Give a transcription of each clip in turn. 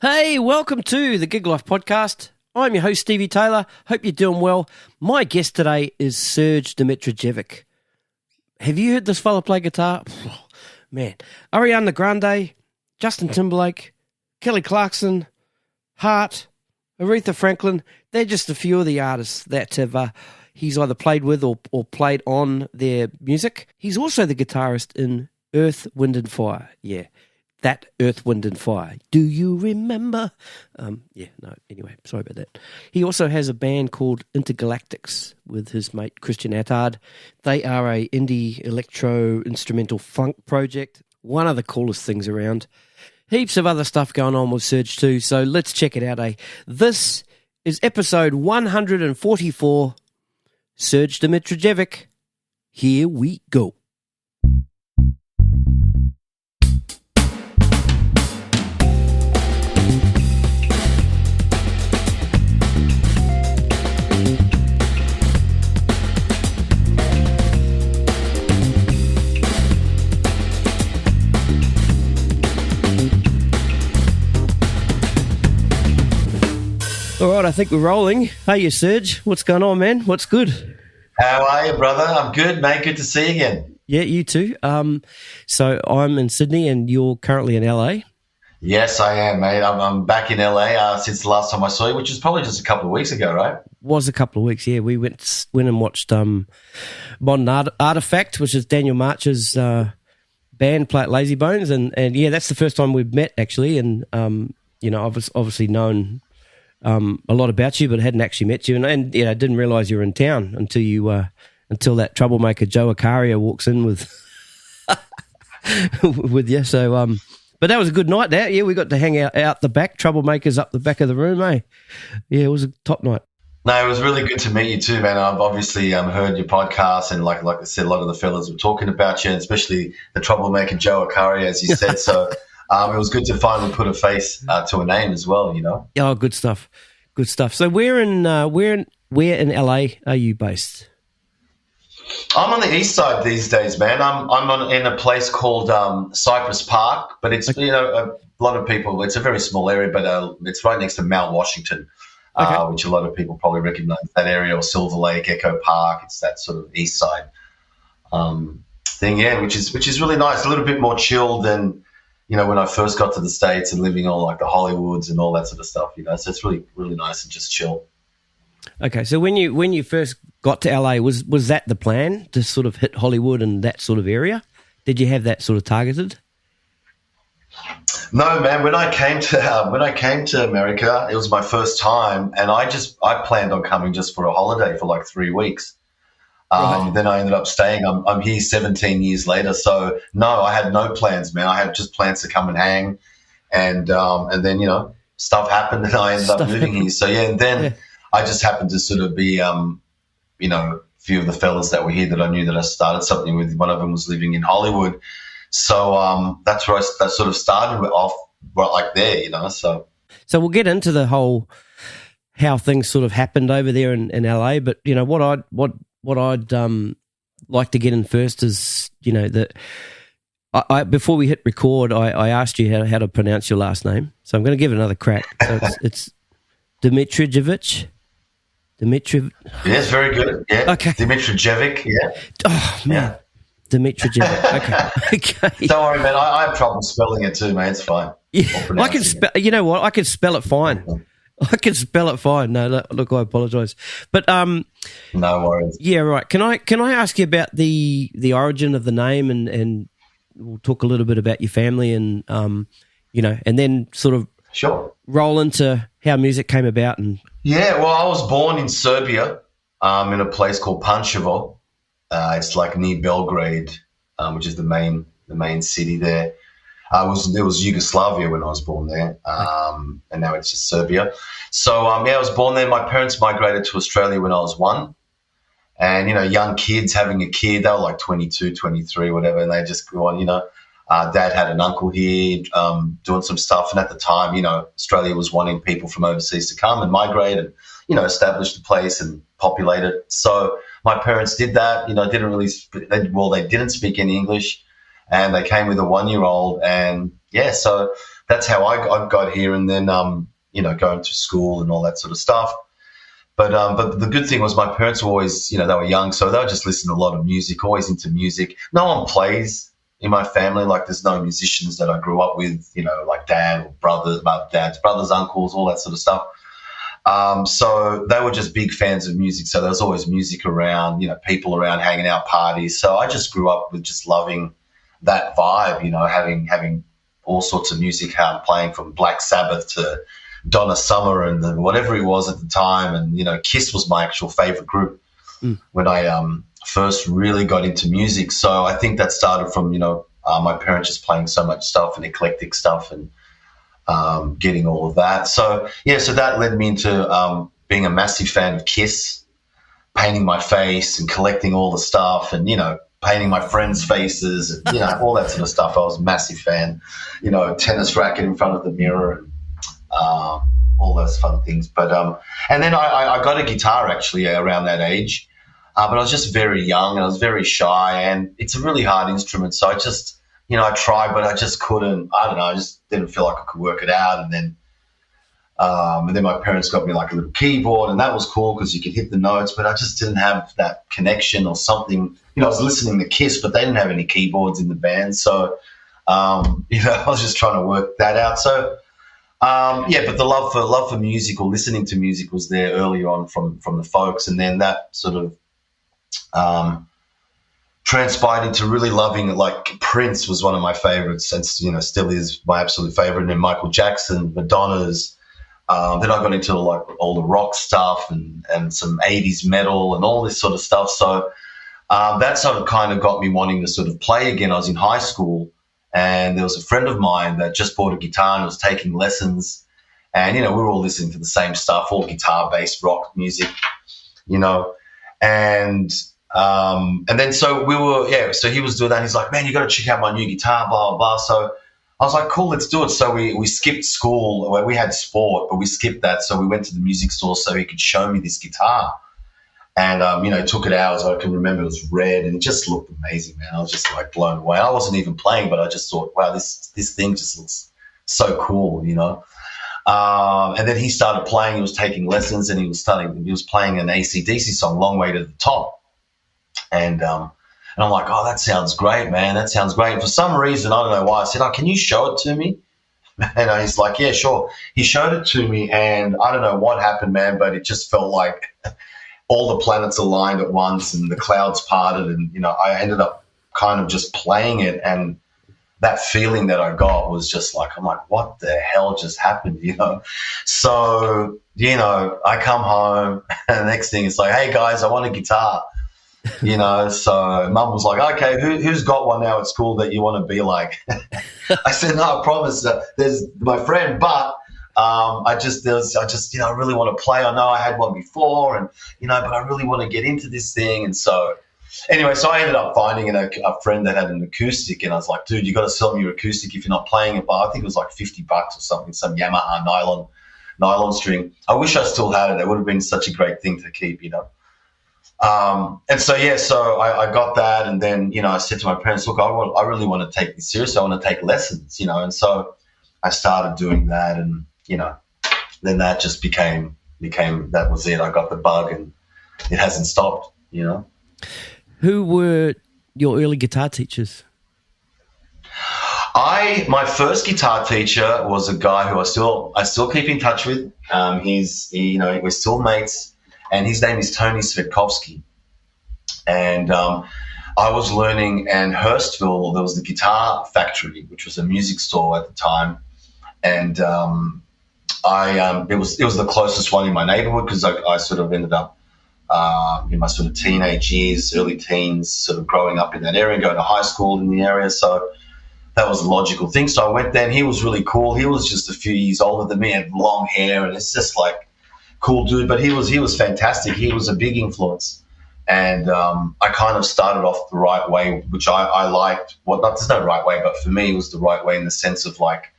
Hey, welcome to the Gig Life Podcast. I'm your host, Stevie Taylor. Hope you're doing well. My guest today is Serg Dimitrijevic. Have you heard this fella play guitar? Oh, man. Ariana Grande, Justin Timberlake, Kelly Clarkson, Hart, Aretha Franklin. They're just a few of the artists that have he's either played with or played on their music. He's also the guitarist in Earth, Wind and Fire. Yeah. That Earth, Wind and Fire. Do you remember? Anyway, sorry about that. He also has a band called Intergalactix with his mate Christian Attard. They are a indie electro instrumental funk project. One of the coolest things around. Heaps of other stuff going on with Serg too, so let's check it out, eh? This is episode 144, Serg Dimitrijevic. Here we go. All right, I think we're rolling. Hey, you, Serg. What's going on, man? What's good? How are you, brother? I'm good, mate. Good to see you again. Yeah, you too. So I'm in Sydney and you're currently in LA? Yes, I am, mate. I'm back in LA since the last time I saw you, which is probably just a couple of weeks ago, right? Was a couple of weeks, yeah. We went and watched Modern Artifact, which is Daniel March's band, play at Lazy Bones. And yeah, that's the first time we've met, actually. And, I've obviously known a lot about you, but hadn't actually met you, and didn't realise you were in town until that troublemaker Joe Acaria walks in with with you. So, but that was a good night. That we got to hang out the back, troublemakers up the back of the room, eh? Yeah, it was a top night. No, it was really good to meet you too, man. I've obviously heard your podcast, and like I said, a lot of the fellas were talking about you, and especially the troublemaker Joe Acaria, as you said. So. It was good to finally put a face to a name as well, you know. Oh, good stuff, good stuff. So where in LA are you based? I'm on the east side these days, man. I'm in a place called Cypress Park, but it's a lot of people. It's a very small area, but it's right next to Mount Washington, which a lot of people probably recognise that area, or Silver Lake, Echo Park. It's that sort of east side thing, yeah, which is really nice. A little bit more chill than. When I first got to the States and living on like the Hollywoods and all that sort of stuff, so it's really, really nice and just chill. Okay, so when you first got to LA, was that the plan to sort of hit Hollywood and that sort of area? Did you have that sort of targeted? No, man. When I came to America, it was my first time, and I planned on coming just for a holiday for like 3 weeks. Right. Then I ended up staying. I'm here 17 years later. So no, I had no plans, man. I had just plans to come and hang, and then stuff happened, and I ended up moving here. So yeah, and then I just happened to sort of be a few of the fellas that were here that I knew that I started something with. One of them was living in Hollywood, so that's where I sort of started off right like there, So we'll get into the whole how things sort of happened over there in LA, but what I'd like to get in first is, that I before we hit record, I asked you how to pronounce your last name. So I'm going to give it another crack. So it's Dimitrijevic. Yes, very good. Yeah. Okay. Dimitrijevic, yeah. Oh, man. Yeah. Dimitrijevic. Okay. Don't worry, man. I have trouble spelling it too, mate. It's fine. Yeah, I can spell. You know what? I can spell it fine. I can spell it fine. No, look, I apologise, but no worries. Yeah, right. Can I ask you about the origin of the name, and we'll talk a little bit about your family, and and then sort of roll into how music came about. And yeah, well, I was born in Serbia, in a place called Pančevo. It's like near Belgrade, which is the main city there. It was Yugoslavia when I was born there, and now it's just Serbia. So, I was born there. My parents migrated to Australia when I was 1. And, young kids having a kid, they were like 22, 23, whatever, and they just go on, Dad had an uncle here doing some stuff. And at the time, Australia was wanting people from overseas to come and migrate and, establish the place and populate it. So my parents did that, they didn't speak any English. And they came with a 1-year-old, and so that's how I got here, and then going to school and all that sort of stuff. But the good thing was my parents were always, they were young, so they would just listen to a lot of music, always into music. No one plays in my family. Like, there's no musicians that I grew up with, like dad or dad's brothers, uncles, all that sort of stuff. So they were just big fans of music. So there was always music around, people around, hanging out, parties. So I just grew up with just loving that vibe, having all sorts of music, playing from Black Sabbath to Donna Summer and whatever it was at the time. And, Kiss was my actual favorite group when I first really got into music. So I think that started from, my parents just playing so much stuff and eclectic stuff and getting all of that. So that led me into being a massive fan of Kiss, painting my face and collecting all the stuff and, painting my friends' faces and, all that sort of stuff. I was a massive fan, tennis racket in front of the mirror and all those fun things. But and then I got a guitar actually around that age, but I was just very young and I was very shy, and it's a really hard instrument. So I just, I tried, but I just couldn't. I don't know. I just didn't feel like I could work it out. And then my parents got me like a little keyboard, and that was cool because you could hit the notes. But I just didn't have that connection or something. I was listening to Kiss, but they didn't have any keyboards in the band. So I was just trying to work that out. So. But the love for music or listening to music was there early on from the folks, and then that sort of transpired into really loving, like Prince was one of my favorites, and still is my absolute favorite. And then Michael Jackson, Madonna's. Then I got into like all the rock stuff and some 80s metal and all this sort of stuff. So that sort of kind of got me wanting to sort of play again. I was in high school. And there was a friend of mine that just bought a guitar and was taking lessons. And, we were all listening to the same stuff, all guitar-based rock music, And then so we were, so he was doing that. He's like, man, you got to check out my new guitar, blah, blah, blah. So I was like, cool, let's do it. So we skipped school. We had sport, but we skipped that. So we went to the music store so he could show me this guitar. And, it took it hours. I can remember it was red and it just looked amazing, man. I was just like blown away. I wasn't even playing, but I just thought, wow, this thing just looks so cool, And then he started playing. He was taking lessons and he was playing an AC/DC song, Long Way to the Top. And I'm like, oh, that sounds great, man. That sounds great. And for some reason, I don't know why, I said, oh, can you show it to me? And he's like, yeah, sure. He showed it to me and I don't know what happened, man, but it just felt like all the planets aligned at once and the clouds parted and, I ended up kind of just playing it, and that feeling that I got was just like, I'm like, what the hell just happened, So, I come home and the next thing it's like, hey, guys, I want a guitar, So Mum was like, okay, who's got one now at school that you want to be like? I said, no, I promise. There's my friend, but I really want to play. I know I had one before and, but I really want to get into this thing. And so anyway, so I ended up finding a friend that had an acoustic, and I was like, dude, you got to sell me your acoustic if you're not playing it. But I think it was like $50 or something, some Yamaha nylon string. I wish I still had it. It would have been such a great thing to keep, And so, so I got that. And then, I said to my parents, look, I really want to take this seriously. I want to take lessons, And so I started doing that, and, then that just became that was it. I got the bug and it hasn't stopped, Who were your early guitar teachers? My first guitar teacher was a guy who I still keep in touch with. We're still mates, and his name is Tony Svetkovsky. And I was learning in Hurstville. There was the Guitar Factory, which was a music store at the time, and it was the closest one in my neighborhood because I sort of ended up in my sort of teenage years, early teens, sort of growing up in that area, going to high school in the area. So that was a logical thing. So I went there, and he was really cool. He was just a few years older than me, had long hair, and it's just like cool dude. But he was fantastic. He was a big influence. And I kind of started off the right way, which I liked. Well, there's no right way, but for me it was the right way in the sense of like,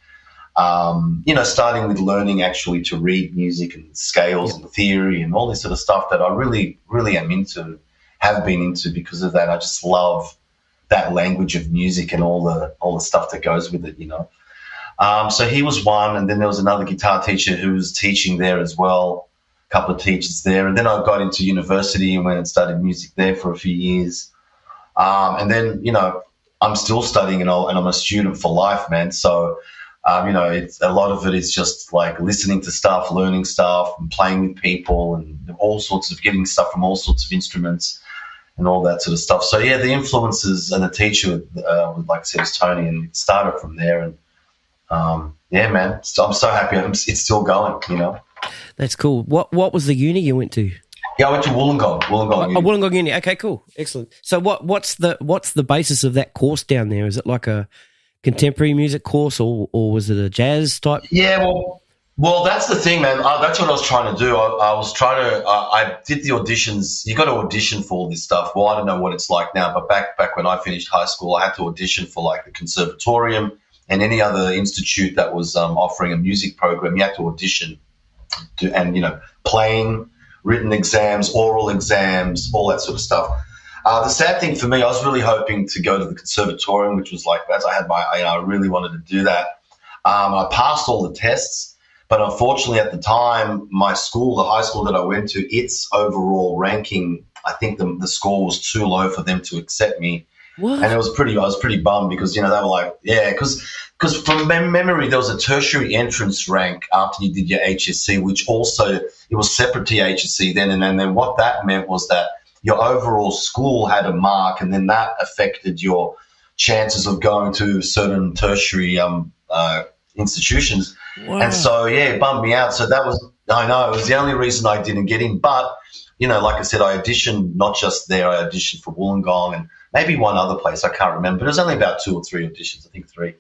starting with learning actually to read music and scales and theory and all this sort of stuff that I really, really am into, have been into because of that. I just love that language of music and all the stuff that goes with it, So he was one, and then there was another guitar teacher who was teaching there as well, a couple of teachers there. And then I got into university and went and studied music there for a few years. And then, I'm still studying and I'm a student for life, man. So, it's a lot of it is just like listening to stuff, learning stuff, and playing with people, and all sorts of getting stuff from all sorts of instruments and all that sort of stuff. So yeah, the influences and the teacher, like I said, was Tony, and it started from there. And yeah, man, so I'm so happy it's still going. That's cool. What was the uni you went to? Yeah, I went to Wollongong. Uni. Wollongong Uni. Okay, cool, excellent. So what's the basis of that course down there? Is it like a contemporary music course, or was it a jazz type? Yeah, well, that's the thing, man. That's what I was trying to do. I did the auditions. You got to audition for all this stuff. Well, I don't know what it's like now, but back when I finished high school, I had to audition for like the conservatorium and any other institute that was offering a music program. You had to audition and playing, written exams, oral exams, all that sort of stuff. The sad thing for me, I was really hoping to go to the conservatorium, which was like, as I had I really wanted to do that. I passed all the tests, but unfortunately at the time, my school, the high school that I went to, its overall ranking, I think the score was too low for them to accept me. What? And I was pretty bummed because, they were like, yeah, because from memory, there was a tertiary entrance rank after you did your HSC, which also, it was separate to your HSC then. And then what that meant was that your overall school had a mark, and then that affected your chances of going to certain tertiary institutions. Wow. And so, yeah, it bummed me out. So I know, it was the only reason I didn't get in. But, like I said, I auditioned not just there, I auditioned for Wollongong and maybe one other place, I can't remember. But it was only about 2 or 3 auditions, I think 3.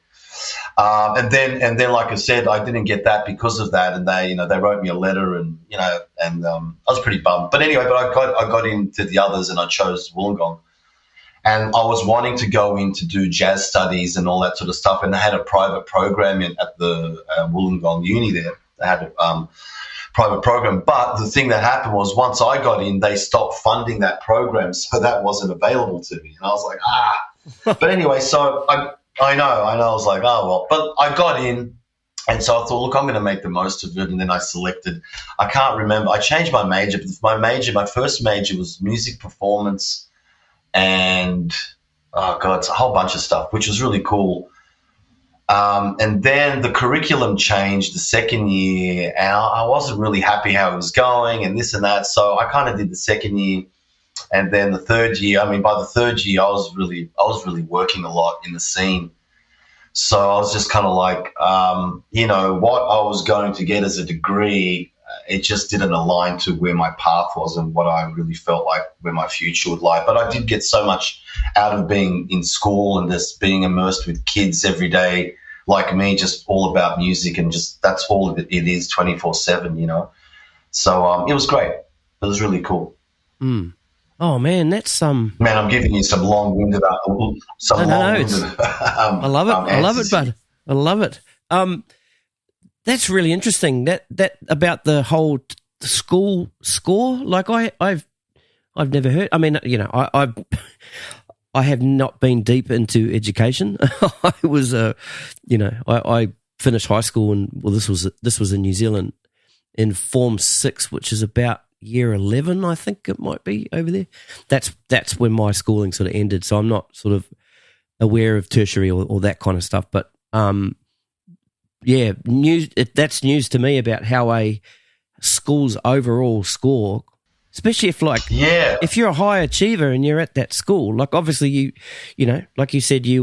And then, like I said, I didn't get that because of that, and they wrote me a letter, and I was pretty bummed. But anyway, I got into the others, and I chose Wollongong, and I was wanting to go in to do jazz studies and all that sort of stuff, and they had a private program at the Wollongong Uni there. They had a private program, but the thing that happened was once I got in, they stopped funding that program, so that wasn't available to me, and I was like, But anyway, so I know. I was like, oh, well. But I got in, and so I thought, look, I'm going to make the most of it. And then I selected, I can't remember. I changed my major. But my first major was music performance and, it's a whole bunch of stuff, which was really cool. And then the curriculum changed the second year, and I wasn't really happy how it was going and this and that. So I kind of did the second year. And then the third year, by the third year, I was really working a lot in the scene. So I was just kind of like, what I was going to get as a degree, it just didn't align to where my path was and what I really felt like where my future would lie. But I did get so much out of being in school and just being immersed with kids every day, like me, just all about music, and just that's all it is 24/7, So it was great. It was really cool. Mm. Oh man, that's Man, I'm giving you some long-winded. I love it. I love it, bud. I love it. That's really interesting. That about the whole school score. Like I've never heard. I have not been deep into education. I was I finished high school, and this was in New Zealand in Form 6, which is about year 11, I think it might be over there. That's when my schooling sort of ended. So I'm not sort of aware of tertiary or that kind of stuff. But that's news to me about how a school's overall score, especially if you're a high achiever and you're at that school. Like obviously you like you said, you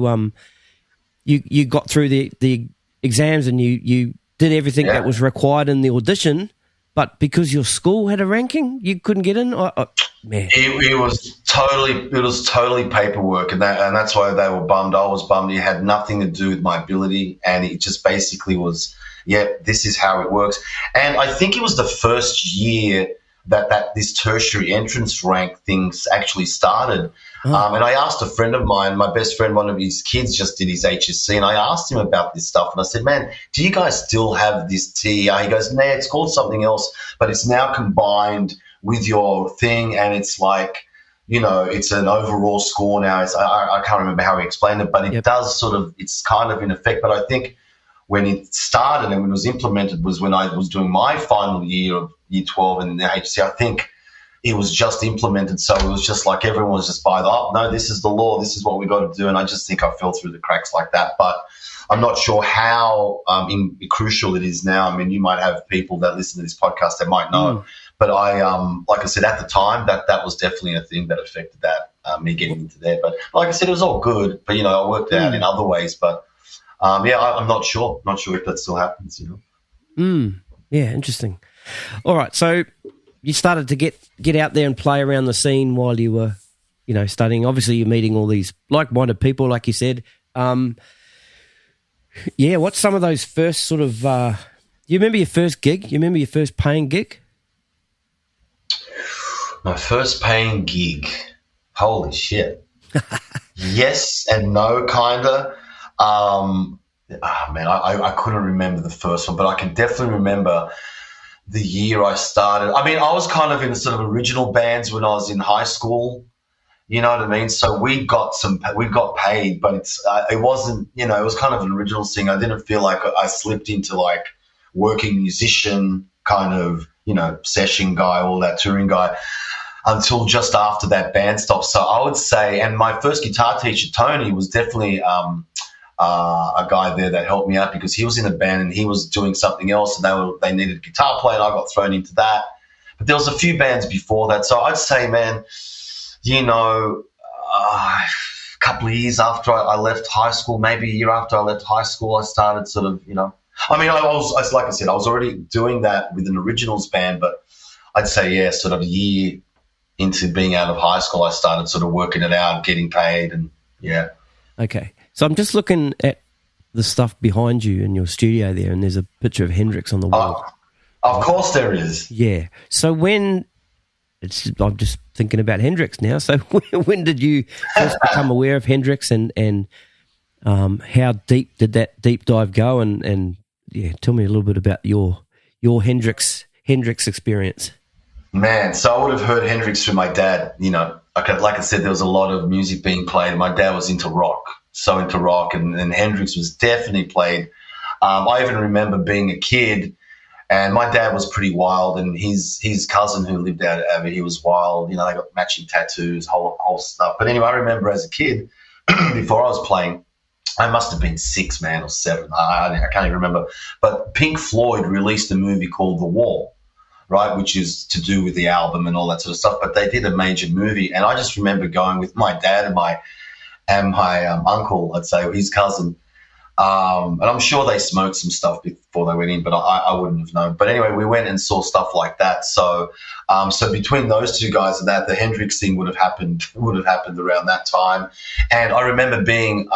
got through the exams and you did everything that was required in the audition. But because your school had a ranking, you couldn't get in. Man, it was totally paperwork, and that's why they were bummed. I was bummed. It had nothing to do with my ability, and it just basically was, this is how it works. And I think it was the first year that this tertiary entrance rank things actually started. And I asked a friend of mine, my best friend, one of his kids just did his HSC, and I asked him about this stuff, and I said, man, do you guys still have this TER? He goes, nah, it's called something else, but it's now combined with your thing, and it's like, it's an overall score now. I can't remember how he explained it, but it does it's kind of in effect. But I think when it started and when it was implemented was when I was doing my final year of year 12 in the HC. I think it was just implemented, so it was just like everyone was just by the, oh, no, this is the law, this is what we got to do, and I just think I fell through the cracks like that. But I'm not sure how crucial it is now. I mean, you might have people that listen to this podcast that might know, but I, like I said, at the time, that was definitely a thing that affected that, me getting into there. But like I said, it was all good, but, I worked out in other ways. But, I'm not sure. Not sure if that still happens, Yeah, interesting. All right, so you started to get out there and play around the scene while you were, studying. Obviously, you're meeting all these like-minded people, like you said. What's some of those first sort of you remember your first gig? You remember your first paying gig? My first paying gig. Holy shit. Yes and no, kind of. I couldn't remember the first one, but I can definitely remember the year I started. I mean, I was kind of in sort of original bands when I was in high school. You know what I mean? So we got paid, but it wasn't, it was kind of an original thing. I didn't feel like I slipped into like working musician kind of, session guy, all that touring guy until just after that band stopped. So I would say, and my first guitar teacher, Tony, was definitely a guy there that helped me out because he was in a band and he was doing something else and they needed a guitar player and I got thrown into that. But there was a few bands before that. So I'd say, man, a couple of years after I left high school, maybe a year after I left high school, I started sort of, I mean, I was, like I said, I was already doing that with an originals band, but I'd say, sort of a year into being out of high school, I started sort of working it out, getting paid and, Okay. So I'm just looking at the stuff behind you in your studio there, and there's a picture of Hendrix on the wall. Of course there is. Yeah. So I'm just thinking about Hendrix now. So when did you first become aware of Hendrix and how deep did that deep dive go? And tell me a little bit about your Hendrix experience. Man, so I would have heard Hendrix through my dad. Like I said, there was a lot of music being played. My dad was into rock, and Hendrix was definitely played. I even remember being a kid. And my dad was pretty wild, and his cousin who lived out over here was wild. They got matching tattoos, whole stuff. But anyway, I remember as a kid, before I was playing, I must have been 6, man, or 7. I can't even remember. But Pink Floyd released a movie called The Wall, right, which is to do with the album and all that sort of stuff. But they did a major movie, and I just remember going with my dad and my uncle, I'd say, or his cousin. And I'm sure they smoked some stuff before they went in, but I wouldn't have known. But anyway, we went and saw stuff like that. So, so between those two guys and that, the Hendrix thing would have happened around that time. And I remember being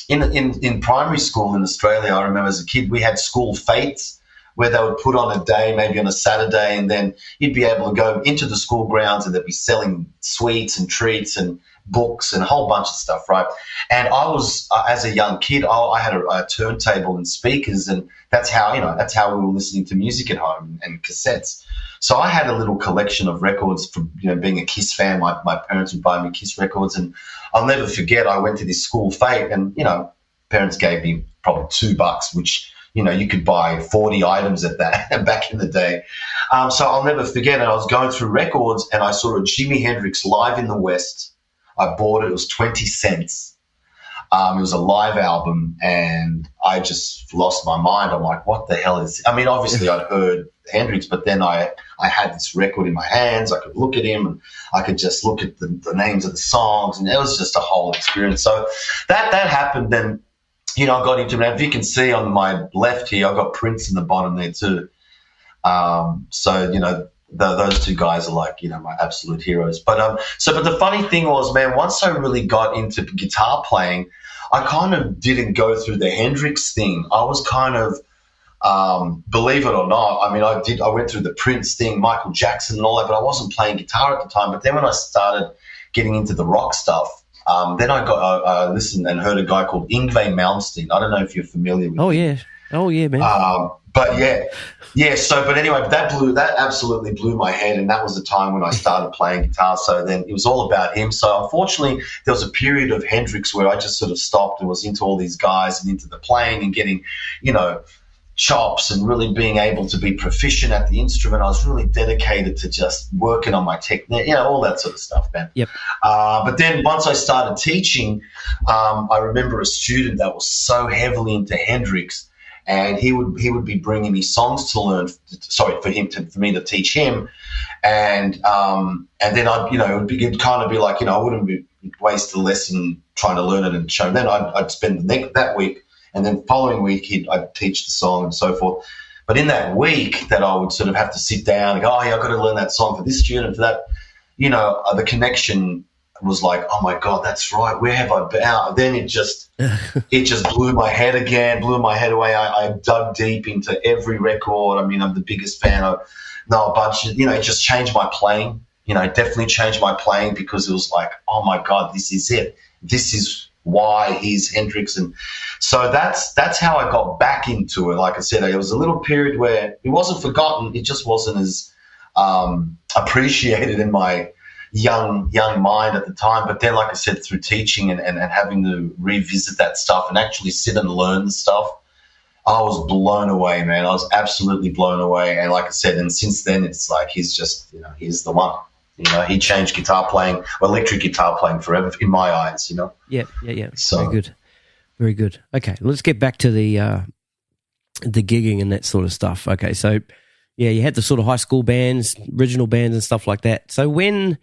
in primary school in Australia. I remember as a kid we had school fetes where they would put on a day, maybe on a Saturday, and then you'd be able to go into the school grounds and they'd be selling sweets and treats and books and a whole bunch of stuff, right? And I was, as a young kid, I had a turntable and speakers, and that's how we were listening to music at home and cassettes. So I had a little collection of records from, being a Kiss fan. My parents would buy me Kiss records, and I'll never forget, I went to this school fete and, parents gave me probably $2, which, you could buy 40 items at that back in the day. So I'll never forget it. I was going through records and I saw a Jimi Hendrix Live in the West. I bought it. It was 20 cents. It was a live album, and I just lost my mind. I'm like, what the hell is – I mean, obviously I'd heard Hendrix, but then I had this record in my hands. I could look at him and I could just look at the names of the songs, and it was just a whole experience. So that happened. Then, I got into it. If you can see on my left here, I've got Prince in the bottom there too. Those two guys are like, my absolute heroes. But the funny thing was, man, once I really got into guitar playing, I kind of didn't go through the Hendrix thing. I was kind of, believe it or not, I mean, I went through the Prince thing, Michael Jackson and all that, but I wasn't playing guitar at the time. But then when I started getting into the rock stuff, then I listened and heard a guy called Yngwie Malmsteen. I don't know if you're familiar with him. Oh, yeah, man. But yeah. So, but anyway, that absolutely blew my head, and that was the time when I started playing guitar. So then it was all about him. So unfortunately, there was a period of Hendrix where I just sort of stopped and was into all these guys and into the playing and getting, chops and really being able to be proficient at the instrument. I was really dedicated to just working on my technique, all that sort of stuff, man. Yep. But then once I started teaching, I remember a student that was so heavily into Hendrix, and he would be bringing me songs to learn. For me to teach him, and then it'd kind of be like, I wouldn't waste the lesson trying to learn it and show. Then I'd spend that week. And then following week, I'd teach the song and so forth. But in that week that I would sort of have to sit down and go, oh, yeah, I've got to learn that song for this student, for that, the connection was like, oh, my God, that's right. Where have I been? Then it just blew my head away. I dug deep into every record. I mean, I'm the biggest fan. I know a bunch of, it just changed my playing. Definitely changed my playing, because it was like, oh, my God, this is it. This is why he's Hendrix. And so that's how I got back into it. Like I said, it was a little period where it wasn't forgotten. It just wasn't as appreciated in my young mind at the time. But then, like I said, through teaching and having to revisit that stuff and actually sit and learn the stuff, I was blown away, man. I was absolutely blown away. And like I said, and since then, it's like he's just, he's the one. He changed guitar playing, electric guitar playing forever in my eyes, Yeah. So, Very good. Okay, let's get back to the gigging and that sort of stuff. Okay, so, yeah, you had the sort of high school bands, original bands and stuff like that. So when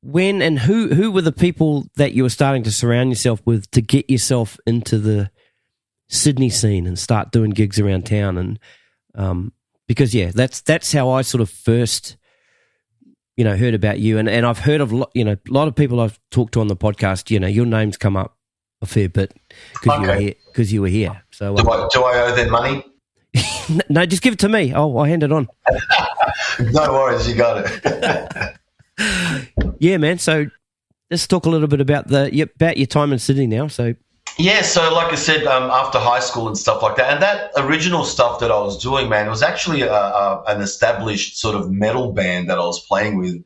and who were the people that you were starting to surround yourself with to get yourself into the Sydney scene and start doing gigs around town? And because, yeah, that's how I sort of first heard about you, and I've heard of a lot of people I've talked to on the podcast. Your name's come up a fair bit because you were here. So do I owe them money? No, just give it to me. I'll hand it on. No worries, you got it. Yeah, man. So let's talk a little bit about your time in Sydney now. So. Yeah, so like I said, after high school and stuff like that, and that original stuff that I was doing, man, it was actually an established sort of metal band that I was playing with.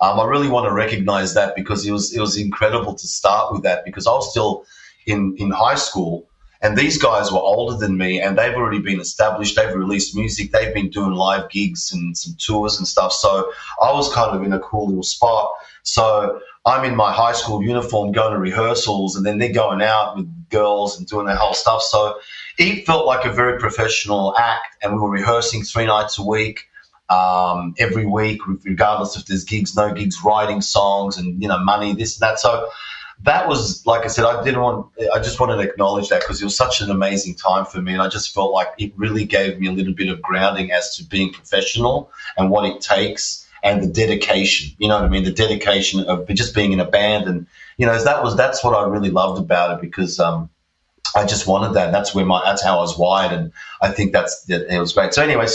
I really want to recognize that, because it was incredible to start with that, because I was still in high school, and these guys were older than me, and they've already been established. They've released music. They've been doing live gigs and some tours and stuff. So I was kind of in a cool little spot. So I'm in my high school uniform going to rehearsals, and then they're going out with girls and doing their whole stuff. So it felt like a very professional act, and we were rehearsing 3 nights a week, every week, regardless if there's gigs, no gigs, writing songs and, money, this and that. So that was, like I said, I just wanted to acknowledge that, because it was such an amazing time for me. And I just felt like it really gave me a little bit of grounding as to being professional and what it takes. And the dedication, you know what I mean? The dedication of just being in a band, and that's what I really loved about it, because I just wanted that. That's that's how I was wired, and I think it was great. So anyway,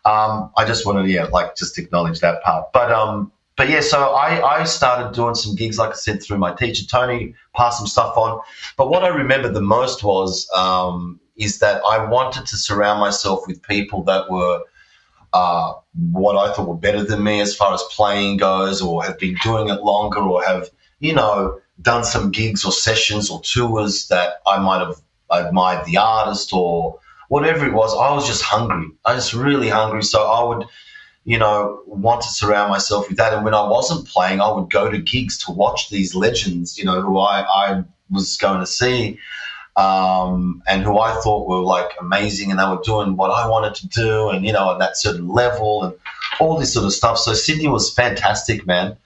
I just wanted to just acknowledge that part. But yeah, so I started doing some gigs, like I said, through my teacher Tony, passed some stuff on. But what I remember the most is that I wanted to surround myself with people that were what I thought were better than me as far as playing goes, or have been doing it longer, or have, done some gigs or sessions or tours that I might have admired the artist or whatever it was. I was just hungry. I was really hungry. So I would, want to surround myself with that. And when I wasn't playing, I would go to gigs to watch these legends, who I was going to see. And who I thought were like amazing, and they were doing what I wanted to do, and at that certain level, and all this sort of stuff. So Sydney was fantastic, man,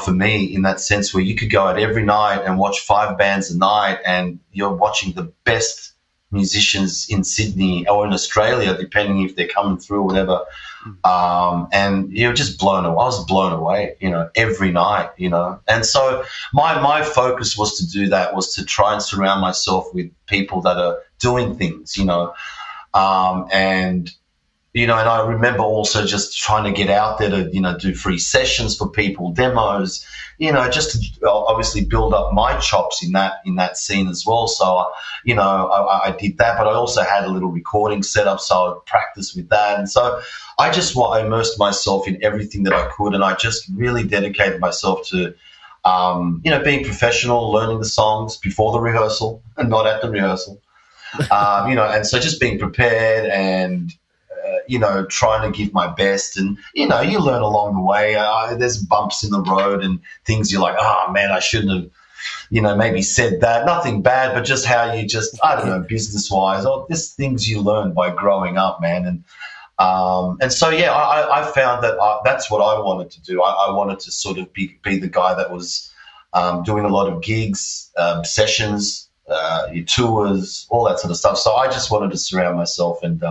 for me, in that sense, where you could go out every night and watch 5 bands a night, and you're watching the best musicians in Sydney or in Australia, depending if they're coming through or whatever. And you're just blown away. I was blown away, every night, And so my focus was to do that, was to try and surround myself with people that are doing things, and and I remember also just trying to get out there to, do free sessions for people, demos, just to obviously build up my chops in that scene as well. So, I did that, but I also had a little recording set up, so I would practice with that. And so I just immersed myself in everything that I could, and I just really dedicated myself to, being professional, learning the songs before the rehearsal and not at the rehearsal, and so just being prepared and, trying to give my best. And, you learn along the way. There's bumps in the road and things you're like, oh, man, I shouldn't have, maybe said that. Nothing bad, but just how you I don't know, business-wise, or just things you learn by growing up, man. And so, yeah, I found that that's what I wanted to do. I wanted to sort of be the guy that was doing a lot of gigs, sessions, tours, all that sort of stuff. So I just wanted to surround myself and,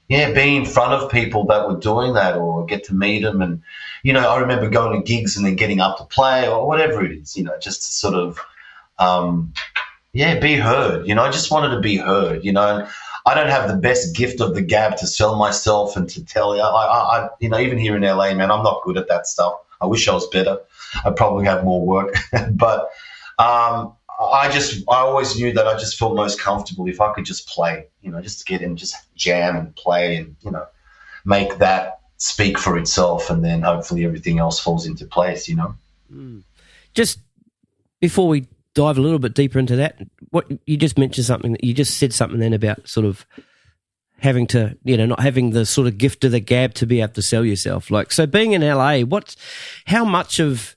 be in front of people that were doing that or get to meet them. And, I remember going to gigs and then getting up to play or whatever it is, just to sort of, be heard. I just wanted to be heard, I don't have the best gift of the gab to sell myself and to tell you. I even here in LA, man, I'm not good at that stuff. I wish I was better. I'd probably have more work. But I always knew that I just felt most comfortable if I could just play, just get in, just jam and play and, make that speak for itself, and then hopefully everything else falls into place, Just before we dive a little bit deeper into that, what you just mentioned something, you just said something then about sort of having to, not having the sort of gift of the gab to be able to sell yourself. Like, so being in LA, how much of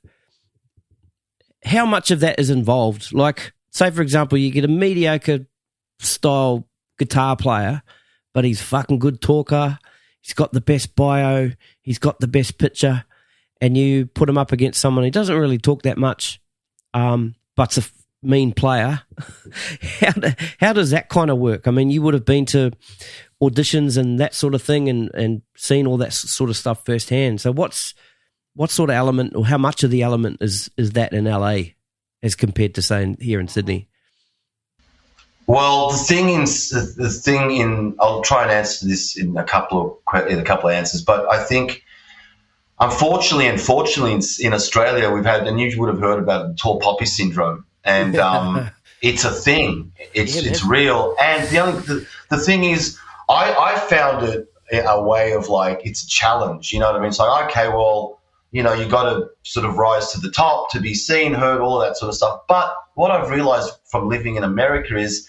that is involved? Like, say for example, you get a mediocre style guitar player, but he's fucking good talker. He's got the best bio. He's got the best picture, and you put him up against someone who doesn't really talk that much, but's a mean player. How does that kind of work? I mean, you would have been to auditions and that sort of thing and seen all that sort of stuff firsthand. So what sort of element, or how much of the element is that in LA as compared to, say, here in Sydney? Well, the thing in I'll try and answer this in a couple of answers, but I think unfortunately in Australia we've had, and you would have heard about the tall poppy syndrome, and it's a thing. It's real. And the thing is, I found it a way of like, it's a challenge. You know what I mean? It's like, okay, well, you got to sort of rise to the top to be seen, heard, all of that sort of stuff. But what I've realized from living in America is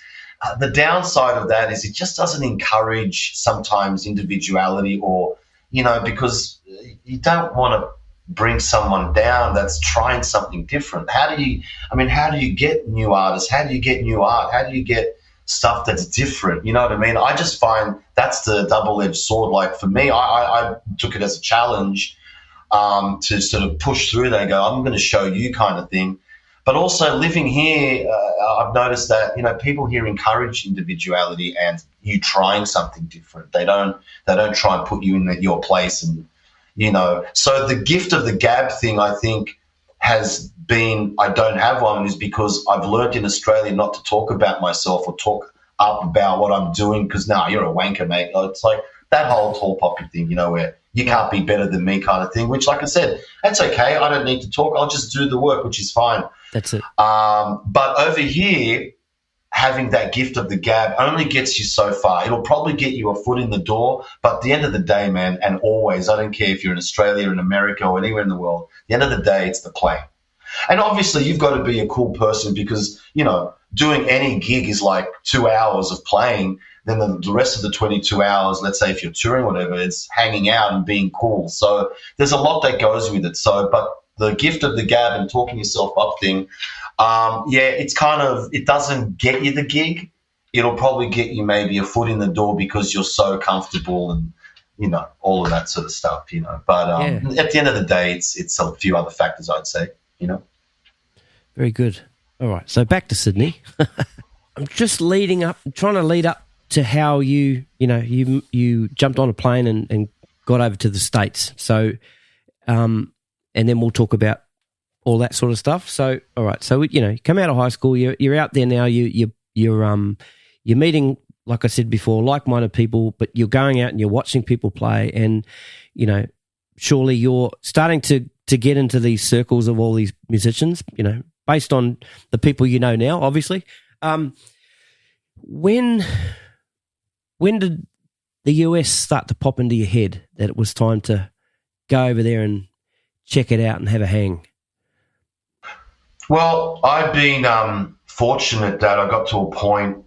the downside of that is it just doesn't encourage sometimes individuality, or, because you don't want to bring someone down that's trying something different. How do you get new artists? How do you get new art? How do you get stuff that's different? You know what I mean? I just find that's the double-edged sword. Like for me, I took it as a challenge to sort of push through that and go, I'm going to show you kind of thing. But also living here, I've noticed that, people here encourage individuality and you trying something different. They don't try and put you in your place, and, So the gift of the gab thing, I think, has been, I don't have one, is because I've learned in Australia not to talk about myself or talk up about what I'm doing, because you're a wanker, mate. It's like that whole tall poppy thing, where you can't be better than me kind of thing, which, like I said, that's okay. I don't need to talk. I'll just do the work, which is fine. That's it. But over here, having that gift of the gab only gets you so far. It'll probably get you a foot in the door, but at the end of the day, man, and always, I don't care if you're in Australia, in America, or anywhere in the world, at the end of the day, it's the playing. And obviously, you've got to be a cool person because, doing any gig is like 2 hours of playing. Then the rest of the 22 hours, let's say if you're touring or whatever, it's hanging out and being cool. So there's a lot that goes with it. So, but the gift of the gab and talking yourself up thing, it's kind of, it doesn't get you the gig. It'll probably get you maybe a foot in the door because you're so comfortable and, all of that sort of stuff, But at the end of the day, it's a few other factors, I'd say, Very good. All right. So back to Sydney. I'm just trying to lead up to how you jumped on a plane and got over to the States. So, and then we'll talk about all that sort of stuff. So, all right. So, you come out of high school, you're out there now, you're meeting like I said before, like-minded people, but you're going out and you're watching people play, and surely you're starting to get into these circles of all these musicians, based on the people you know now, obviously. When did the US start to pop into your head that it was time to go over there and check it out and have a hang? Well, I've been fortunate that I got to a point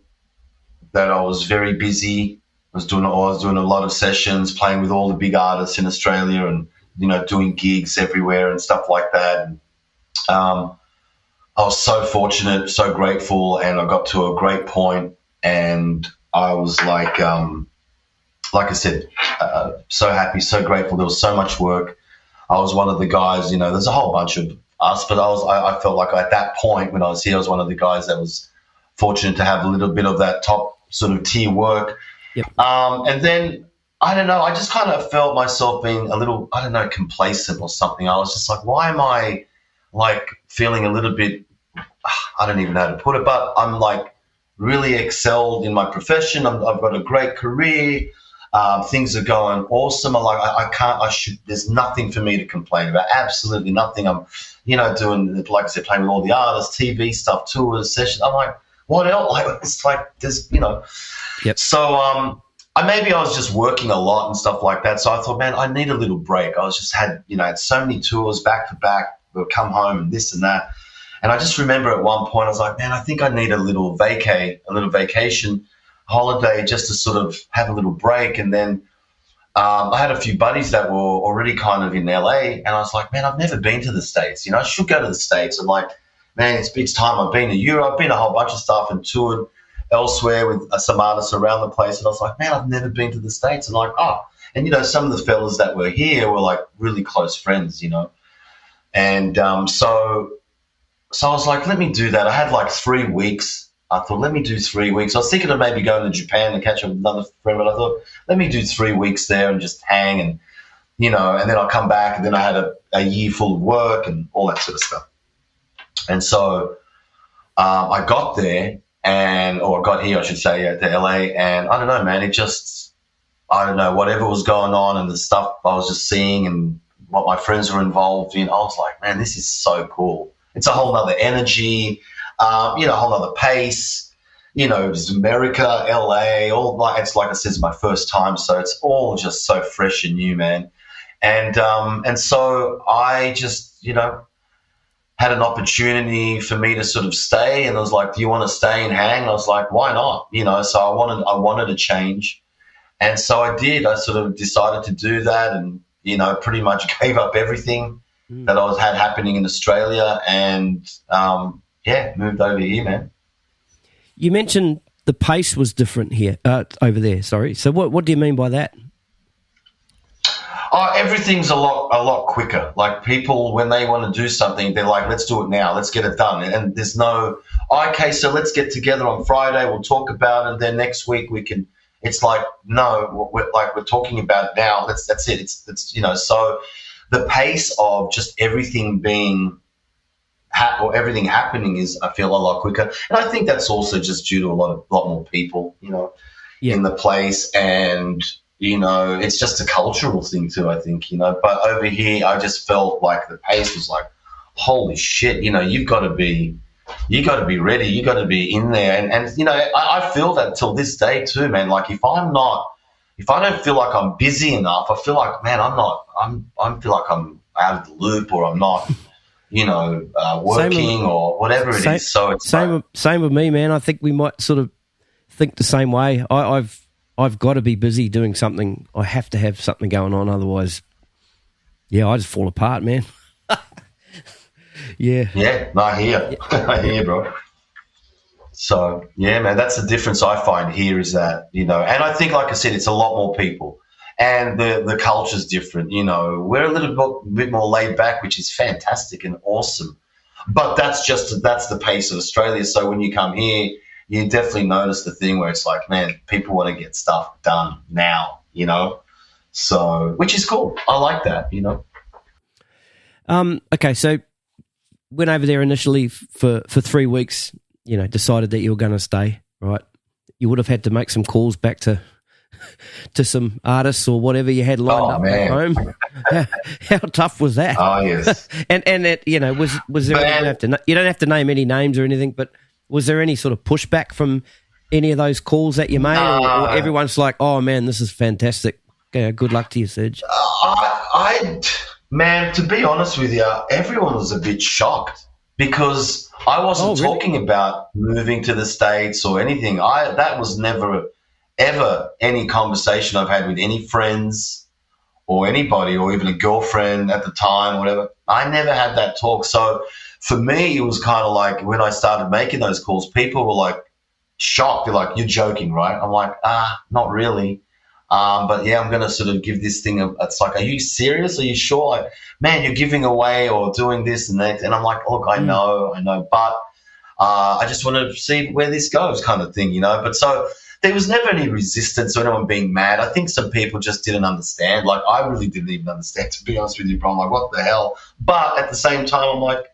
that I was very busy. I was doing a lot of sessions, playing with all the big artists in Australia, and doing gigs everywhere and stuff like that. And, I was so fortunate, so grateful, and I got to a great point, and I was like I said, so happy, so grateful. There was so much work. I was one of the guys. There's a whole bunch of us, but I felt like at that point when I was here, I was one of the guys that was fortunate to have a little bit of that top sort of tier work. Yep. And then, I don't know, I just kind of felt myself being a little, I don't know, complacent or something. I was just like, why am I like feeling a little bit, I don't even know how to put it, but I'm like really excelled in my profession. I've got a great career. Things are going awesome. I'm like, there's nothing for me to complain about. Absolutely nothing. I'm, doing, like I said, playing with all the artists, TV stuff, tours, sessions. I'm like, what else? Like, it's like there's, Yep. So, maybe I was just working a lot and stuff like that. So I thought, man, I need a little break. I was just had so many tours back to back. We'll come home and this and that. And I just remember at one point I was like, man, I think I need a little vacation holiday just to sort of have a little break. And then I had a few buddies that were already kind of in LA, and I was like, man, I've never been to the States. I should go to the States. I'm like, man, it's time. I've been to Europe, been a whole bunch of stuff, and toured elsewhere with some artists around the place. And I was like, man, I've never been to the States. And like, and some of the fellas that were here were like really close friends, And so I was like, let me do that. I had like 3 weeks. I thought, let me do 3 weeks. I was thinking of maybe going to Japan and catch up with another friend, but I thought, let me do 3 weeks there and just hang and, and then I'll come back, and then I had a year full of work and all that sort of stuff. And so I got there or got here, I should say, to LA, and I don't know, man, I don't know, whatever was going on and the stuff I was just seeing and what my friends were involved in, I was like, man, this is so cool. It's a whole nother energy. A whole other pace, just America, LA, it's like I said, it's my first time, so it's all just so fresh and new, man. And so I just, had an opportunity for me to sort of stay, and I was like, do you want to stay and hang? And I was like, why not? So I wanted a change, and so I did. I sort of decided to do that, and pretty much gave up everything that I had happening in Australia, and moved over here, man. You mentioned the pace was different here, over there. Sorry. So what do you mean by that? Oh, everything's a lot quicker. Like people, when they want to do something, they're like, let's do it now. Let's get it done. And there's no, okay, so let's get together on Friday. We'll talk about it. Then next week we can, it's like, no, we're talking about it now. That's it. It's so the pace of just everything being everything happening is, I feel, a lot quicker, and I think that's also just due to a lot more people, in the place, and it's just a cultural thing too, I think, But over here, I just felt like the pace was like, holy shit, you've got to be ready, you got to be in there, and I feel that till this day too, man. Like if I don't feel like I'm busy enough, I feel like, man, I feel like I'm out of the loop, or I'm not. Working or whatever it is. So it's same with me, man. I think we might sort of think the same way. I've got to be busy doing something. I have to have something going on, otherwise, I just fall apart, man. Yeah. Yeah, no, I hear. I hear, bro. So, yeah, man, that's the difference I find here is that, and I think, like I said, it's a lot more people. And the culture's different, We're a little bit more laid back, which is fantastic and awesome. But that's the pace of Australia. So when you come here, you definitely notice the thing where it's like, man, people want to get stuff done now, So, which is cool. I like that, Okay, so went over there initially for 3 weeks, decided that you were going to stay, right? you would have had to make some calls back to some artists or whatever you had lined up back home. How tough was that? Oh, yes. and it, was there? You don't have to name any names or anything, but was there any sort of pushback from any of those calls that you made, or everyone's like, "Oh man, this is fantastic. Good luck to you, Serg"? Man, to be honest with you, everyone was a bit shocked because I wasn't talking about moving to the States or anything. That was never ever any conversation I've had with any friends or anybody or even a girlfriend at the time or whatever. I never had that talk. So for me, it was kind of like when I started making those calls, people were like shocked. They're like, "You're joking, right?" I'm like, not really. But yeah, I'm going to sort of give this thing it's like, "Are you serious? Are you sure? Like, man, you're giving away or doing this and that." And I'm like, "Look, I know, but I just want to see where this goes," kind of thing, But so there was never any resistance or anyone being mad. I think some people just didn't understand. Like, I really didn't even understand, to be honest with you, bro. I'm like, what the hell? But at the same time, I'm like,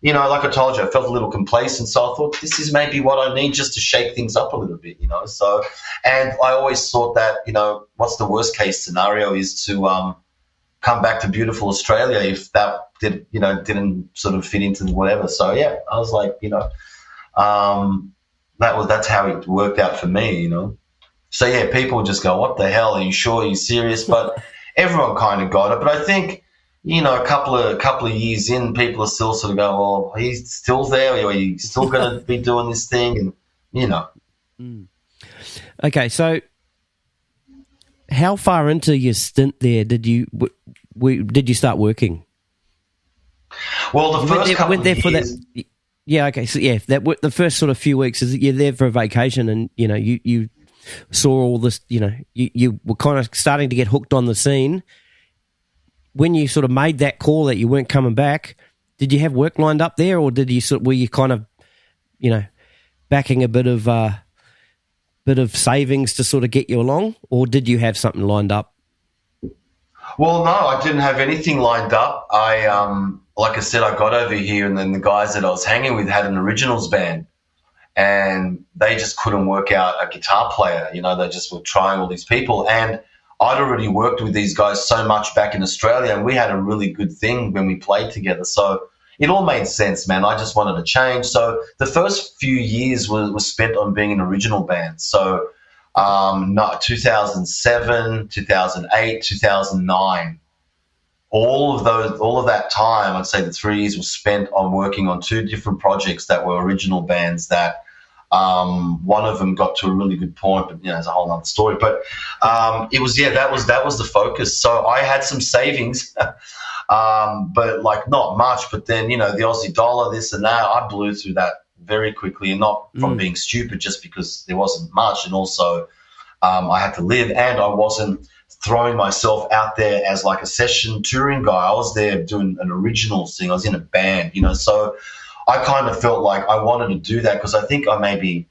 like I told you, I felt a little complacent. So I thought this is maybe what I need just to shake things up a little bit, So, and I always thought that, what's the worst case scenario is to come back to beautiful Australia if that didn't sort of fit into whatever. So yeah, I was like, that's how it worked out for me, So yeah, people just go, "What the hell? Are you sure? Are you serious?" But everyone kind of got it. But I think, a couple of years in, people are still sort of going, "Well, he's still there, or are you still going to be doing this thing?" And Okay, so how far into your stint there did you start working? Well, the first couple of years. Yeah, okay. So yeah, the first sort of few weeks is you're there for a vacation, and you saw all this. You were kind of starting to get hooked on the scene. When you sort of made that call that you weren't coming back, did you have work lined up there, or were you kind of, backing a bit of savings to sort of get you along, or did you have something lined up? Well, no, I didn't have anything lined up. Like I said, I got over here, and then the guys that I was hanging with had an originals band, and they just couldn't work out a guitar player. They just were trying all these people, and I'd already worked with these guys so much back in Australia, and we had a really good thing when we played together. So it all made sense, man. I just wanted to change. So the first few years was spent on being an original band. So 2007, 2008, 2009. All of that time, I'd say the 3 years was spent on working on two different projects that were original bands that one of them got to a really good point, but it's a whole other story. But that was the focus. So I had some savings, but like not much. But then the Aussie dollar, this and that, I blew through that very quickly, and not from being stupid, just because there wasn't much, and also I had to live, and I wasn't throwing myself out there as like a session touring guy. I was there doing an original thing. I was in a band, so I kind of felt like I wanted to do that because I think I maybe,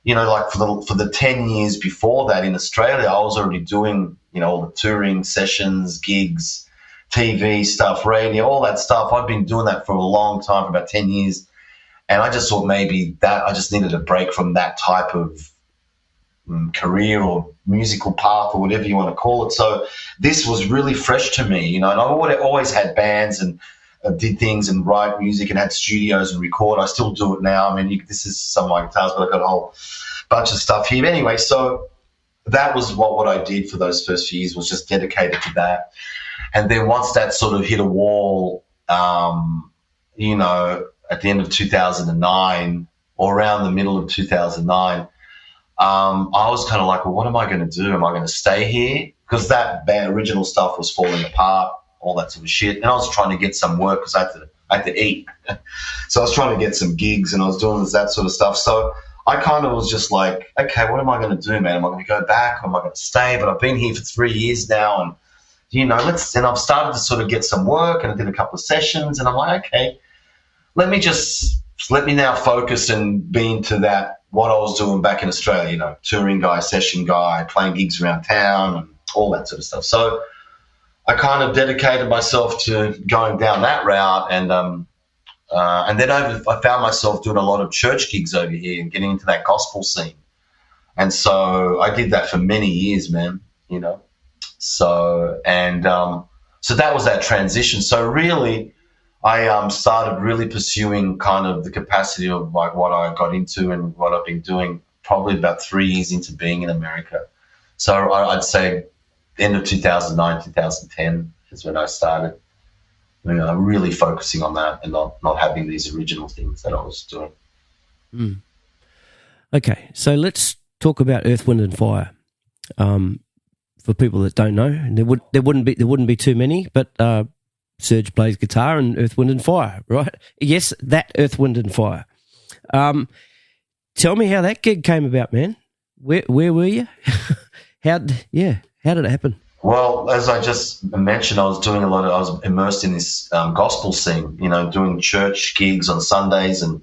like for the 10 years before that in Australia, I was already doing, all the touring sessions, gigs, TV stuff, radio, all that stuff. I've been doing that for a long time, for about 10 years. And I just thought maybe that I just needed a break from that type of career or musical path or whatever you want to call it. So this was really fresh to me, and I've always had bands and did things and write music and had studios and record. I still do it now. I mean, this is some of my guitars, but I've got a whole bunch of stuff here. But anyway, so that was what I did for those first few years, was just dedicated to that. And then once that sort of hit a wall, at the end of 2009 or around the middle of 2009, I was kind of like, well, what am I going to do? Am I going to stay here? Because that band original stuff was falling apart, all that sort of shit. And I was trying to get some work because I had to eat. So I was trying to get some gigs, and I was doing that sort of stuff. So I kind of was just like, okay, what am I going to do, man? Am I going to go back, or am I going to stay? But I've been here for 3 years now, and and I've started to sort of get some work, and I did a couple of sessions, and I'm like, okay, let me now focus and be into that, what I was doing back in Australia, touring guy, session guy, playing gigs around town and all that sort of stuff. So I kind of dedicated myself to going down that route, and then I found myself doing a lot of church gigs over here and getting into that gospel scene. And so I did that for many years, man, you know. So that was that transition. So really, I started really pursuing kind of the capacity of like what I got into and what I've been doing probably about 3 years into being in America. So I'd say end of 2009, 2010 is when I started, you know, really focusing on that and not having these original things that I was doing. Mm. Okay, so let's talk about Earth, Wind and Fire. For people that don't know, and there wouldn't be too many, but Serg plays guitar in Earth, Wind and Fire, right? Yes, that Earth, Wind and Fire. Tell me how that gig came about, man. Where were you? How did it happen? Well, as I just mentioned, I was immersed in this gospel scene, you know, doing church gigs on Sundays and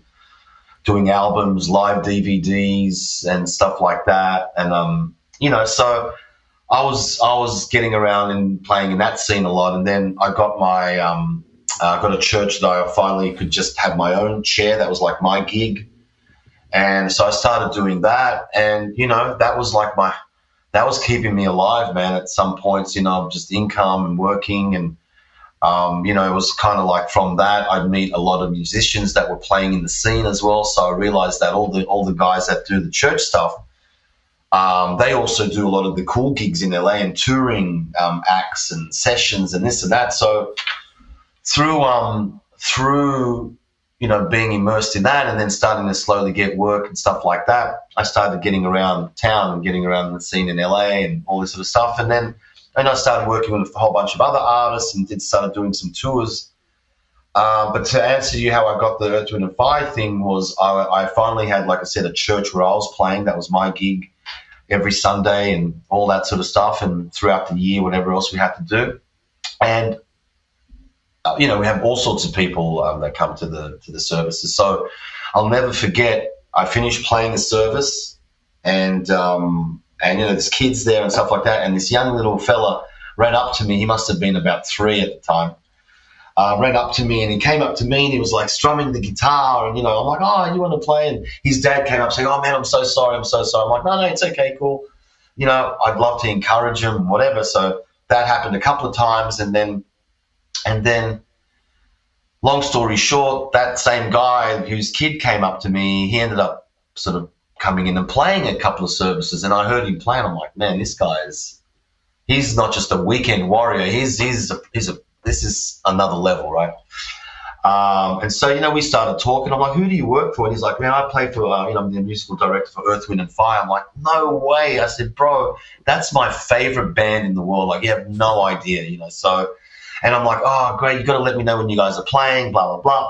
doing albums, live DVDs and stuff like that. And, you know, so I was getting around and playing in that scene a lot. And then I got my, I got a church that I finally could just have my own chair. That was like my gig. And so I started doing that. And, you know, that was keeping me alive, man. At some points, you know, just income and working. And, you know, it was kind of like from that, I'd meet a lot of musicians that were playing in the scene as well. So I realized that all the guys that do the church stuff, they also do a lot of the cool gigs in LA and touring acts and sessions and this and that. So through you know, being immersed in that and then starting to slowly get work and stuff like that, I started getting around town and getting around the scene in LA and all this sort of stuff. And then I started working with a whole bunch of other artists and started doing some tours. But to answer you how I got the Earth, Wind and Fire thing was I finally had, like I said, a church where I was playing. That was my gig every Sunday and all that sort of stuff, and throughout the year, whatever else we had to do. And you know, we have all sorts of people that come to the services. So I'll never forget, I finished playing the service and you know, there's kids there and stuff like that. And this young little fella ran up to me. He must have been about 3 at the time. Ran up to me and he came up to me and he was like strumming the guitar. And, you know, I'm like, oh, you want to play? And his dad came up saying, oh, man, I'm so sorry. I'm like, no, it's okay, cool. You know, I'd love to encourage him, whatever. So that happened a couple of times. And then, long story short, that same guy whose kid came up to me, he ended up sort of coming in and playing a couple of services. And I heard him play and I'm like, man, this guy he's not just a weekend warrior. This is another level, right? And so, you know, we started talking. I'm like, who do you work for? And he's like, man, I play for, you know, I'm the musical director for Earth, Wind and Fire. I'm like, no way. I said, bro, that's my favorite band in the world. Like, you have no idea, you know. So, and I'm like, oh, great, you got to let me know when you guys are playing, blah, blah, blah.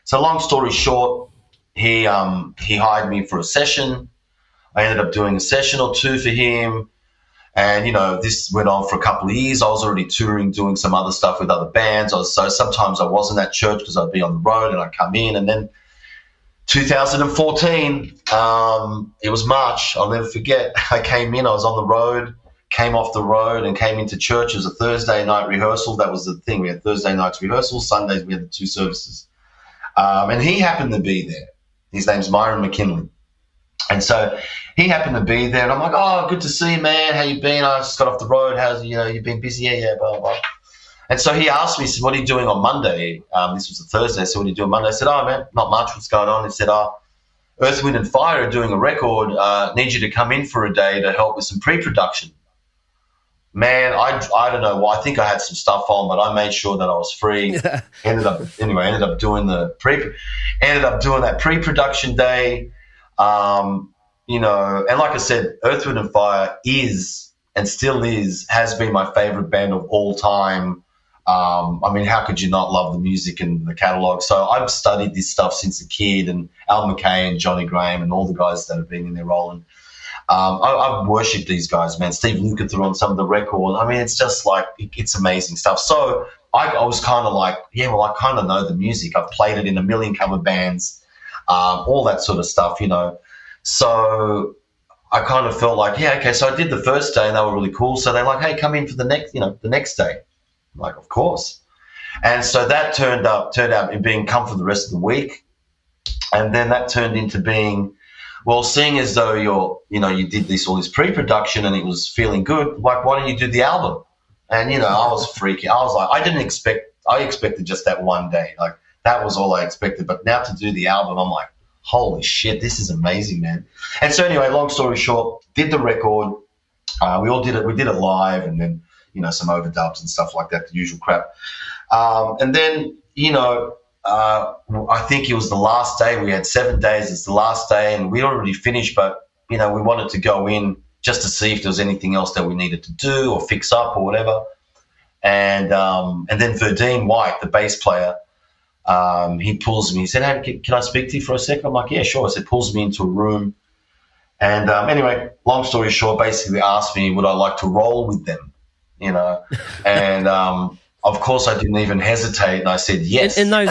So long story short, he hired me for a session. I ended up doing a session or two for him. And, you know, this went on for a couple of years. I was already touring, doing some other stuff with other bands. So sometimes I wasn't at church because I'd be on the road and I'd come in. And then 2014, it was March. I'll never forget. I came in, I was on the road, came off the road and came into church. It was a Thursday night rehearsal. That was the thing. We had Thursday nights rehearsal. Sundays we had the 2 services. And he happened to be there. His name's Myron McKinley. And so he happened to be there, and I'm like, oh, good to see you, man. How you been? I just got off the road. How's, you know, you been busy? Yeah, blah, blah, blah. And so he asked me, he said, what are you doing on Monday? This was a Thursday. So what are you doing Monday? I said, oh, man, not much. What's going on? He said, Earth, Wind and Fire are doing a record. Need you to come in for a day to help with some pre-production. Man, I don't know why. I think I had some stuff on, but I made sure that I was free. Ended up doing that pre-production day. You know, and like I said, Earth, Wind and Fire is and still has been my favorite band of all time. I mean, how could you not love the music and the catalog? So I've studied this stuff since a kid, and Al McKay and Johnny Graham and all the guys that have been in there rolling. I've worshipped these guys, man. Steve Lukather on some of the record. I mean, it's just like, it's amazing stuff. So I was kind of like, yeah, well, I kind of know the music. I've played it in a million cover bands, all that sort of stuff, you know. So I kind of felt like, yeah, okay. So I did the first day and they were really cool. So they're like, hey, come in for the next day. I'm like, of course. And so that turned out being come for the rest of the week. And then that turned into being well, seeing as though you did all this pre-production and it was feeling good, like, why don't you do the album? And, I was freaking. I was like, I expected just that one day. Like, that was all I expected. But now to do the album, I'm like, holy shit, this is amazing, man. And so anyway, long story short, did the record. We all did it. We did it live, and then, some overdubs and stuff like that, the usual crap. And then, I think it was the last day. We had 7 days. It's the last day, and we already finished, but, we wanted to go in just to see if there was anything else that we needed to do or fix up or whatever. And then Verdine White, the bass player, he pulls me. He said, hey, can I speak to you for a second? I'm like, yeah, sure. So he pulls me into a room. And anyway, long story short, basically asked me, would I like to roll with them? And of course I didn't even hesitate, and I said yes. In those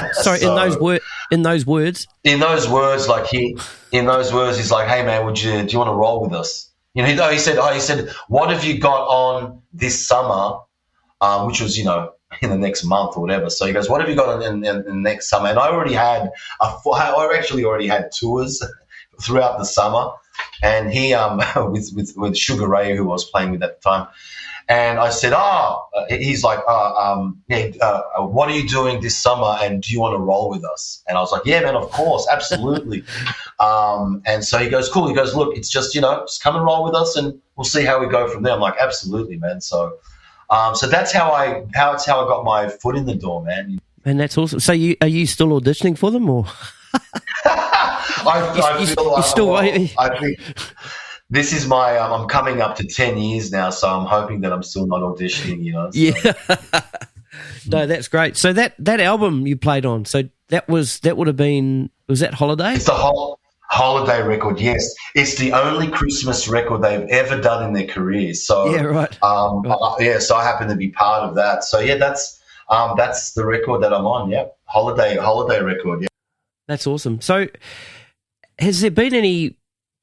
words, like he's like, hey man, do you want to roll with us? He said, what have you got on this summer? Which was, in the next month or whatever. So he goes, what have you got on in the next summer? And I already had tours throughout the summer, and he with Sugar Ray, who I was playing with at the time. And I said, he's like, what are you doing this summer, and do you want to roll with us? And I was like, yeah, man, of course, absolutely. And so he goes, cool. He goes, look, it's just, just come and roll with us, and we'll see how we go from there. I'm like, absolutely, man. So that's how I got my foot in the door, man. And that's awesome. So are you still auditioning for them, or? I think this is my. I'm coming up to 10 years now, so I'm hoping that I'm still not auditioning. So. Yeah. No, that's great. So that album you played on, so that would have been, was that Holiday? It's the whole Holiday record. Yes, it's the only Christmas record they've ever done in their careers. So yeah, right. So I happen to be part of that. So yeah, that's the record that I'm on. Yeah, Holiday record. Yeah, that's awesome. So has there been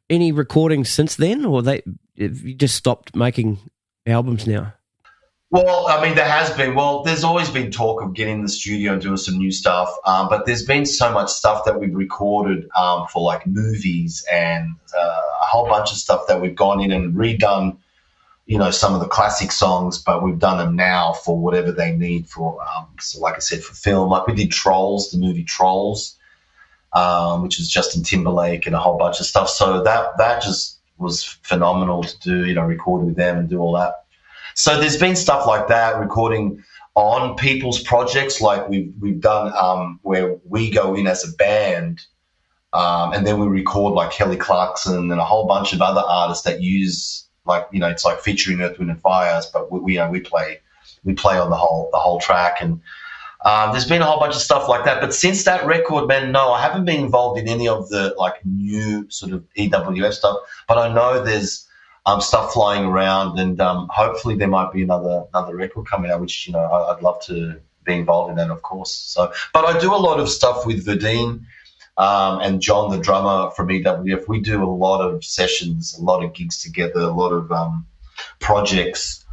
any recordings since then, or have you just stopped making albums now? Well, I mean, there has been. Well, there's always been talk of getting in the studio and doing some new stuff, but there's been so much stuff that we've recorded for like movies and a whole bunch of stuff that we've gone in and redone, some of the classic songs, but we've done them now for whatever they need for, so like I said, for film. Like we did Trolls, the movie Trolls, which is Justin Timberlake and a whole bunch of stuff. So that just was phenomenal to do, record with them and do all that. So there's been stuff like that, recording on people's projects, like we've done where we go in as a band, and then we record like Kelly Clarkson and a whole bunch of other artists that use it's like featuring Earth, Wind and Fire, but we play on the whole track, and there's been a whole bunch of stuff like that. But since that record, man, no, I haven't been involved in any of the like new sort of EWF stuff, but I know there's stuff flying around, and hopefully there might be another record coming out, which I'd love to be involved in that, of course. So, but I do a lot of stuff with Verdine and John, the drummer from EWF. We do a lot of sessions, a lot of gigs together, a lot of projects.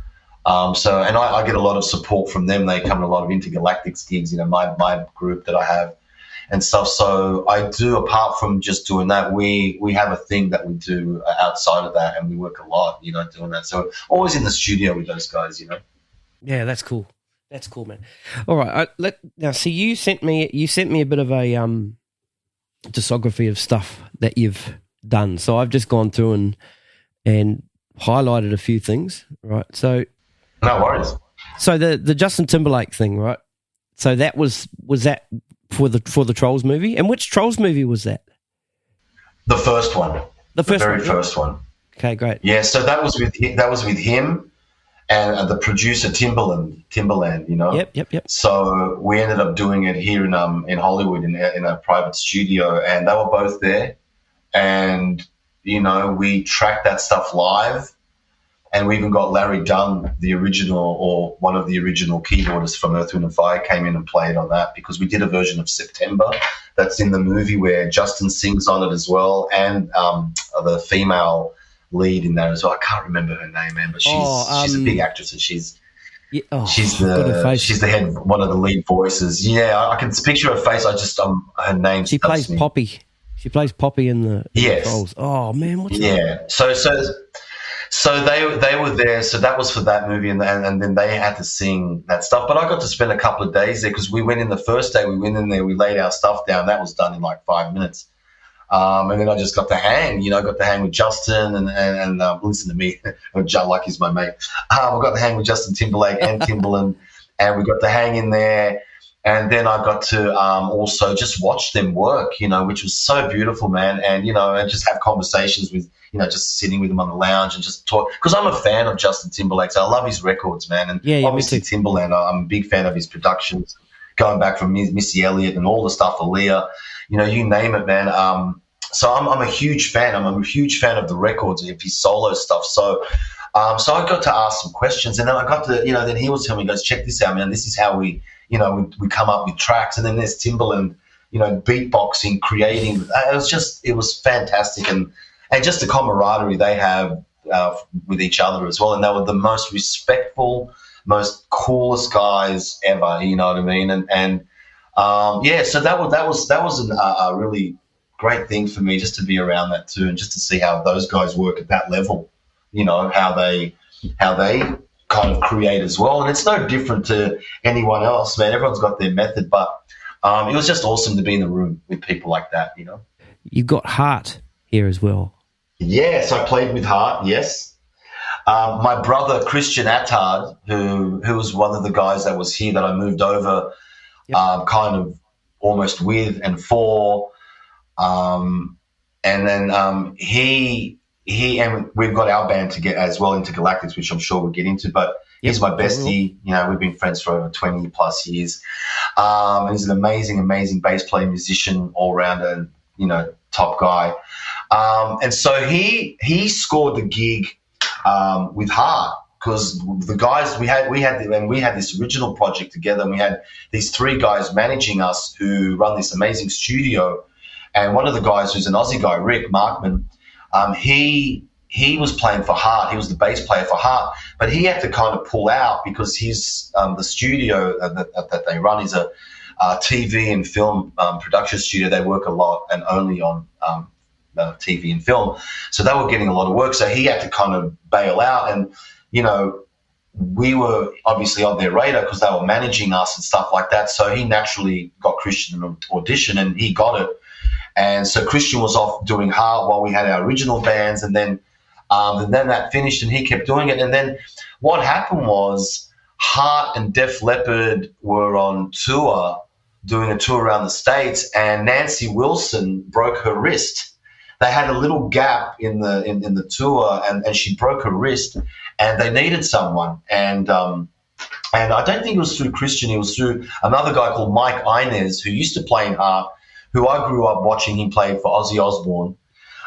So, and I get a lot of support from them. They come to a lot of Intergalactix gigs, my group that I have and stuff. So I do, apart from just doing that, we have a thing that we do outside of that, and we work a lot, doing that. So always in the studio with those guys, Yeah, that's cool. That's cool, man. All right, now, so you sent me a bit of a discography of stuff that you've done. So I've just gone through and highlighted a few things, right? So no worries. So the Justin Timberlake thing, right? So that was that for the Trolls movie? And which Trolls movie was that? The first one. The very first one. Okay, great. Yeah, so that was with him and the producer Timberland. Yep. So we ended up doing it here in Hollywood in a private studio, and they were both there, and we tracked that stuff live. And we even got Larry Dunn, the original, or one of the original keyboardists from Earth, Wind and Fire, came in and played on that, because we did a version of September that's in the movie where Justin sings on it as well, and the female lead in that as well. I can't remember her name, man, but she's a big actress, and she's the head, one of the lead voices. Yeah, I can picture her face. I just her name. She plays me. Poppy. She plays Poppy in the Yes. Trolls. Oh man, what's that? Yeah. So they were there. So that was for that movie, and then they had to sing that stuff. But I got to spend a couple of days there because we went in the first day. We went in there, we laid our stuff down. That was done in like 5 minutes. And then I just got to hang. Got to hang with Justin and listen to me. Like he's my mate. I got to hang with Justin Timberlake and Timbaland, and we got to hang in there. And then I got to also just watch them work, which was so beautiful, man. And, and just have conversations with, just sitting with them on the lounge and just talk. Because I'm a fan of Justin Timberlake, so I love his records, man. And obviously Timbaland, I'm a big fan of his productions, going back from Missy Elliott and all the stuff, Aaliyah, you name it, man. So I'm a huge fan. I'm a huge fan of the records, of his solo stuff. So I got to ask some questions. And then I got to, then he was telling me, he goes, check this out, man. This is how we we come up with tracks, and then there's Timbaland, beatboxing, creating. It was fantastic, and just the camaraderie they have with each other as well. And they were the most respectful, most coolest guys ever. You know what I mean? And so that was a really great thing for me, just to be around that too, and just to see how those guys work at that level. How they kind of create as well. And it's no different to anyone else, man. Everyone's got their method, but it was just awesome to be in the room with people like that, You've got Heart here as well. Yes, I played with Heart, yes. My brother, Christian Attard, who was one of the guys that was here that I moved over kind of almost with and for. And then he and we've got our band to get as well, Intergalactix, which I'm sure we'll get into, but he's my bestie. We've been friends for over 20 plus years. He's an amazing, amazing bass player, musician, all rounder, top guy. And so he scored the gig with Heart, because the guys we had this original project together, and we had these 3 guys managing us who run this amazing studio. And one of the guys, who's an Aussie guy, Rick Markman, he was playing for Heart. He was the bass player for Heart, but he had to kind of pull out because his the studio that they run is a TV and film production studio. They work a lot and only on TV and film, so they were getting a lot of work. So he had to kind of bail out, and we were obviously on their radar because they were managing us and stuff like that. So he naturally got Christian an audition, and he got it. And so Christian was off doing Heart while we had our original bands, and then that finished, and he kept doing it. And then what happened was Heart and Def Leppard were on tour, doing a tour around the States, and Nancy Wilson broke her wrist. They had a little gap in the tour, and she broke her wrist, and they needed someone. And I don't think it was through Christian. It was through another guy called Mike Inez, who used to play in Heart, who I grew up watching him play for Ozzy Osbourne,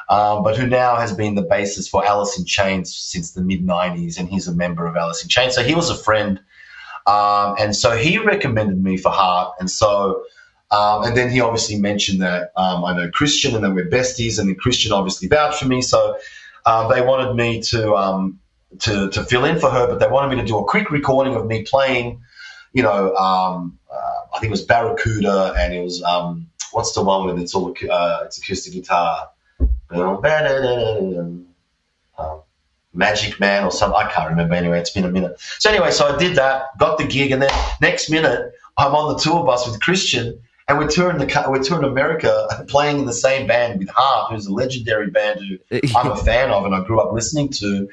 but who now has been the bassist for Alice in Chains since the mid-'90s, and he's a member of Alice in Chains. So he was a friend, and so he recommended me for Heart. And so, and then he obviously mentioned that I know Christian, and then we're besties, and then Christian obviously vouched for me. So they wanted me to fill in for her, but they wanted me to do a quick recording of me playing, I think it was Barracuda, and it was what's the one with it's acoustic guitar? Magic Man or something. I can't remember. Anyway, it's been a minute. So anyway, so I did that, got the gig, and then next minute I'm on the tour bus with Christian, and we're touring America, playing in the same band with Heart, who's a legendary band who I'm a fan of and I grew up listening to.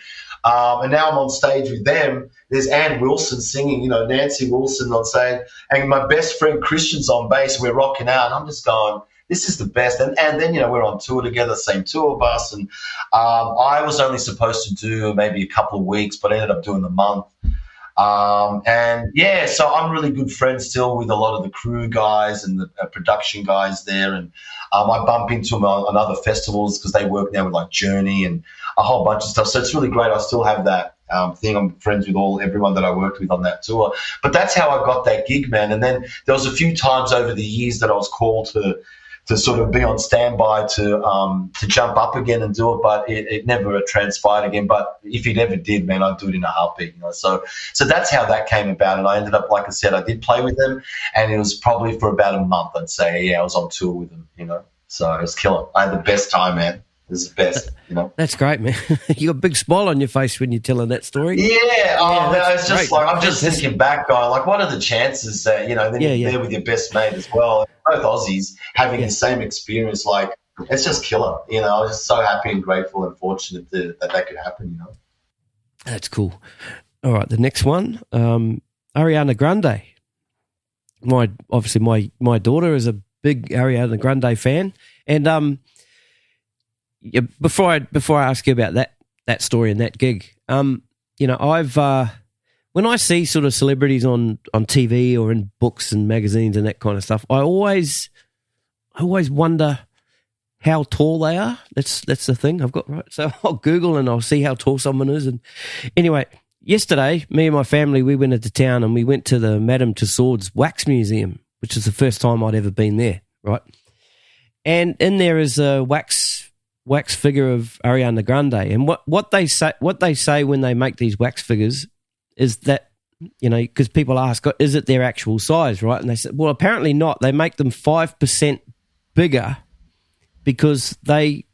And now I'm on stage with them. There's Ann Wilson singing, Nancy Wilson on stage, and my best friend Christian's on bass. We're rocking out, and I'm just going, this is the best. And then, we're on tour together, same tour bus. And I was only supposed to do maybe a couple of weeks, but I ended up doing the month. So I'm really good friends still with a lot of the crew guys and the production guys there. And I bump into them on other festivals because they work now with like Journey and a whole bunch of stuff. So it's really great. I still have that thing. I'm friends with everyone that I worked with on that tour. But that's how I got that gig, man. And then there was a few times over the years that I was called to sort of be on standby to jump up again and do it, but it never transpired again. But if it ever did, man, I'd do it in a heartbeat, So that's how that came about. And I ended up, like I said, I did play with them, and it was probably for about a month, I'd say. Yeah, I was on tour with them, So it was killer. I had the best time, man. It was the best, you know. That's great, man. You got a big smile on your face when you're telling that story. Yeah. Oh, man, it's just great. like, I'm just thinking back, going, like, what are the chances that, you know, then you're there with your best mate as well, both Aussies having the same experience. Like, it's just killer. You know, I was just so happy and grateful and fortunate that could happen, you know. That's cool. All right, the next one, Ariana Grande. My daughter is a big Ariana Grande fan, and before I ask you about that story and that gig, you know, I've when I see sort of celebrities on TV or in books and magazines and that kind of stuff, I always wonder how tall they are. That's the thing I've got, right? So I'll Google and I'll see how tall someone is. And anyway, yesterday, me and my family, we went into town and we went to the Madame Tussauds Wax Museum, which is the first time I'd ever been there, right? And in there is a wax figure of Ariana Grande. And what they say when they make these wax figures is that, you know, because people ask, is it their actual size, right? And they said, well, apparently not. They make them 5% bigger because they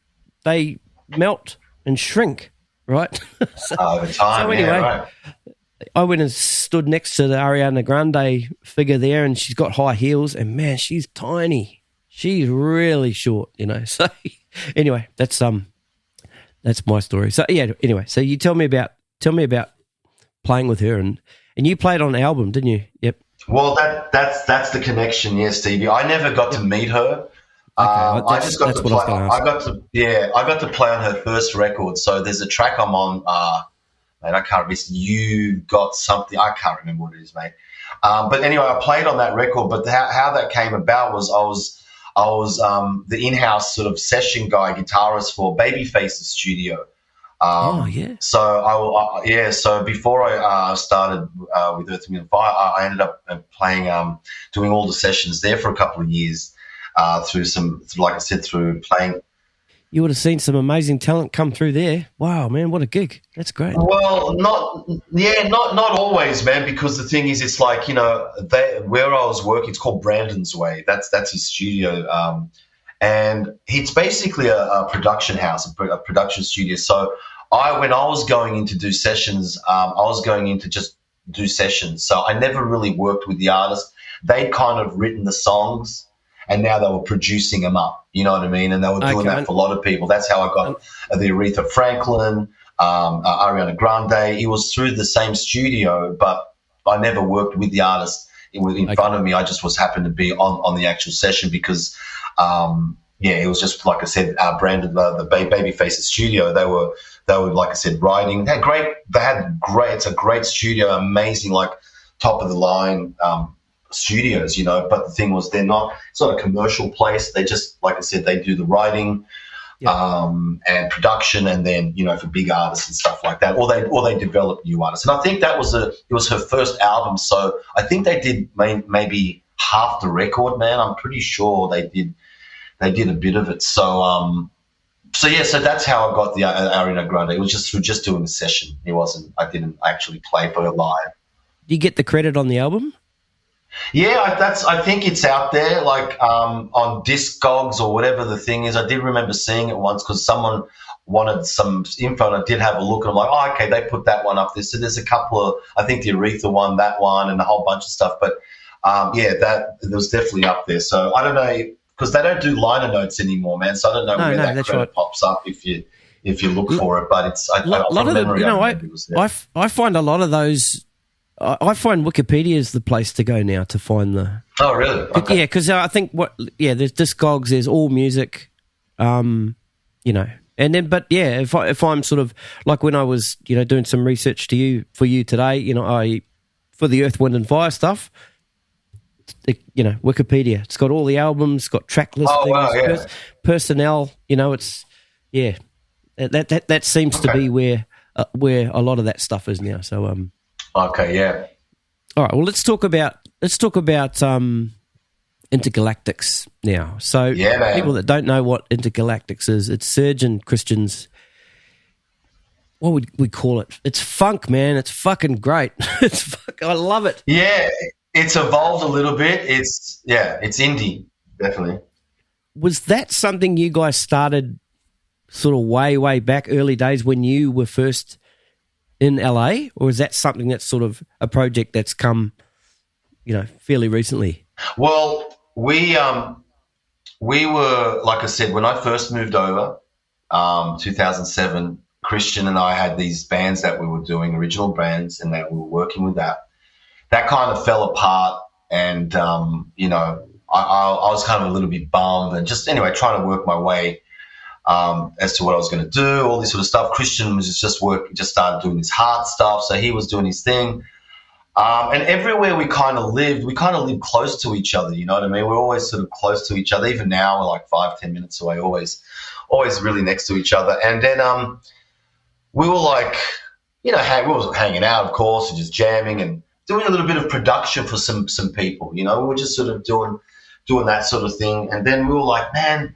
melt and shrink, right? Over time, so anyway, right. I went and stood next to the Ariana Grande figure there, and she's got high heels, and man, she's tiny. She's really short, you know. So anyway, that's my story. So yeah, anyway, so you tell me about playing with her, and you played on an album, didn't you? Yep. Well, that's the connection, yes, Stevie. I never got to meet her. I just got to play. I got to play on her first record. So there's a track I'm on. Mate, I can't remember. You got something. I can't remember what it is, mate. But anyway, I played on that record. But how that came about was I was the in-house sort of session guitarist for Babyface's studio. So So before I started with Earth, Wind & Fire, I ended up playing, doing all the sessions there for a couple of years. Through playing. You would have seen some amazing talent come through there. Wow, man, what a gig. That's great. Well, not always, man, because the thing is, it's like, you know, where I was working, it's called Brandon's Way. That's his studio. And it's basically a production house, a production studio. So when I was going in to do sessions, I was going in to just do sessions. So I never really worked with the artist. They'd kind of written the songs, and now they were producing them up, you know what I mean? And they were doing that for a lot of people. That's how I got the Aretha Franklin, Ariana Grande. It was through the same studio, but I never worked with the artist in front of me. I just happened to be on the actual session because, it was just, like I said, branded the Babyface's studio. They were, like I said, writing. They had great. It's a great studio, amazing, like top of the line studios, you know. But the thing was, it's not a commercial place. They just, like I said, they do the writing and production, and then, you know, for big artists and stuff like that, or they develop new artists. And I think it was her first album, so I think they did maybe half the record, man. I'm pretty sure they did a bit of it. So that's how I got the Ariana Grande. It was just through doing a session. I didn't actually play for her live. Do you get the credit on the album? Yeah, I think it's out there, like on Discogs or whatever the thing is. I did remember seeing it once because someone wanted some info, and I did have a look, and I'm like, oh, okay, they put that one up there. So there's a couple of, I think the Aretha one, that one, and a whole bunch of stuff. But that was definitely up there. So I don't know, because they don't do liner notes anymore, man. So I don't know where that credit pops up if you look for it. But it's I find a lot of those. I find Wikipedia is the place to go now to find the. Oh, really? Okay. Yeah, because I think there's Discogs, there's All Music, you know, and then if I'm sort of like when I was, you know, doing some research for you today, you know, for the Earth, Wind & Fire stuff, you know, Wikipedia, it's got all the albums, got track listings, personnel, you know, it's that seems to be where a lot of that stuff is now. So Okay, yeah. All right, well, let's talk about Intergalactix now. So people that don't know what Intergalactix is, it's Serg and Christian's, what would we call it? It's funk, man. It's fucking great. I love it. Yeah, it's evolved a little bit. It's indie, definitely. was that something you guys started sort of way back, early days when you were first in LA, or is that something that's sort of a project that's come, fairly recently? Well, we were, like I said, when I first moved over, 2007, Christian and I had these bands that we were doing, original bands, and that we were working with that. That kind of fell apart, and, I was kind of a little bit bummed and just, anyway, trying to work my way as to what I was going to do, all this sort of stuff. Christian was just started doing his heart stuff, so he was doing his thing. And everywhere we kind of lived close to each other, you know what I mean? We're always sort of close to each other. Even now, we're like 5-10 minutes away, always really next to each other. And then we were like, we were hanging out, of course, and just jamming and doing a little bit of production for some people, We were just sort of doing that sort of thing. And then we were like, man,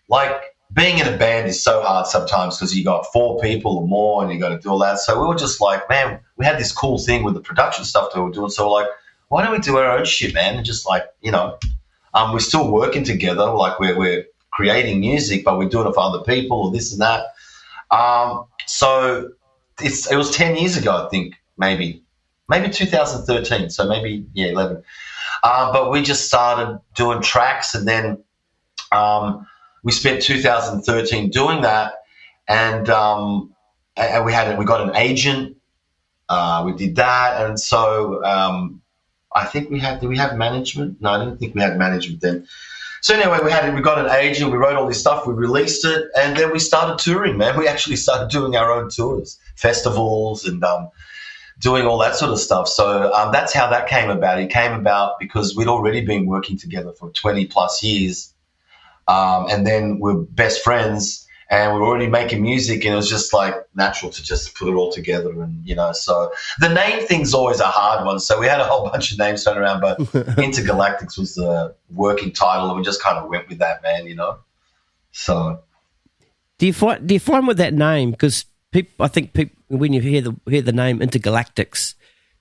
like being in a band is so hard sometimes because you got 4 people or more and you got to do all that. So we were just like, man, we had this cool thing with the production stuff that we were doing. So we're like, why don't we do our own shit, man? And just like, we're still working together. Like we're creating music, but we're doing it for other people or this and that. So it was 10 years ago, I think, maybe 2013. So maybe, 11. But we just started doing tracks, and then we spent 2013 doing that, and we got an agent. We did that, and so I think did we have management? No, I didn't think we had management then. So anyway, we got an agent. We wrote all this stuff. We released it, and then we started touring. Man, we actually started doing our own tours, festivals, and doing all that sort of stuff. So that's how that came about. It came about because we'd already been working together for 20 plus years. And then we're best friends, and we're already making music, and it was just like natural to just put it all together. And, so the name thing's always a hard one. So we had a whole bunch of names thrown around, but Intergalactix was the working title, and we just kind of went with that, man, So. Do you find with that name, because I think people, when you hear the name Intergalactix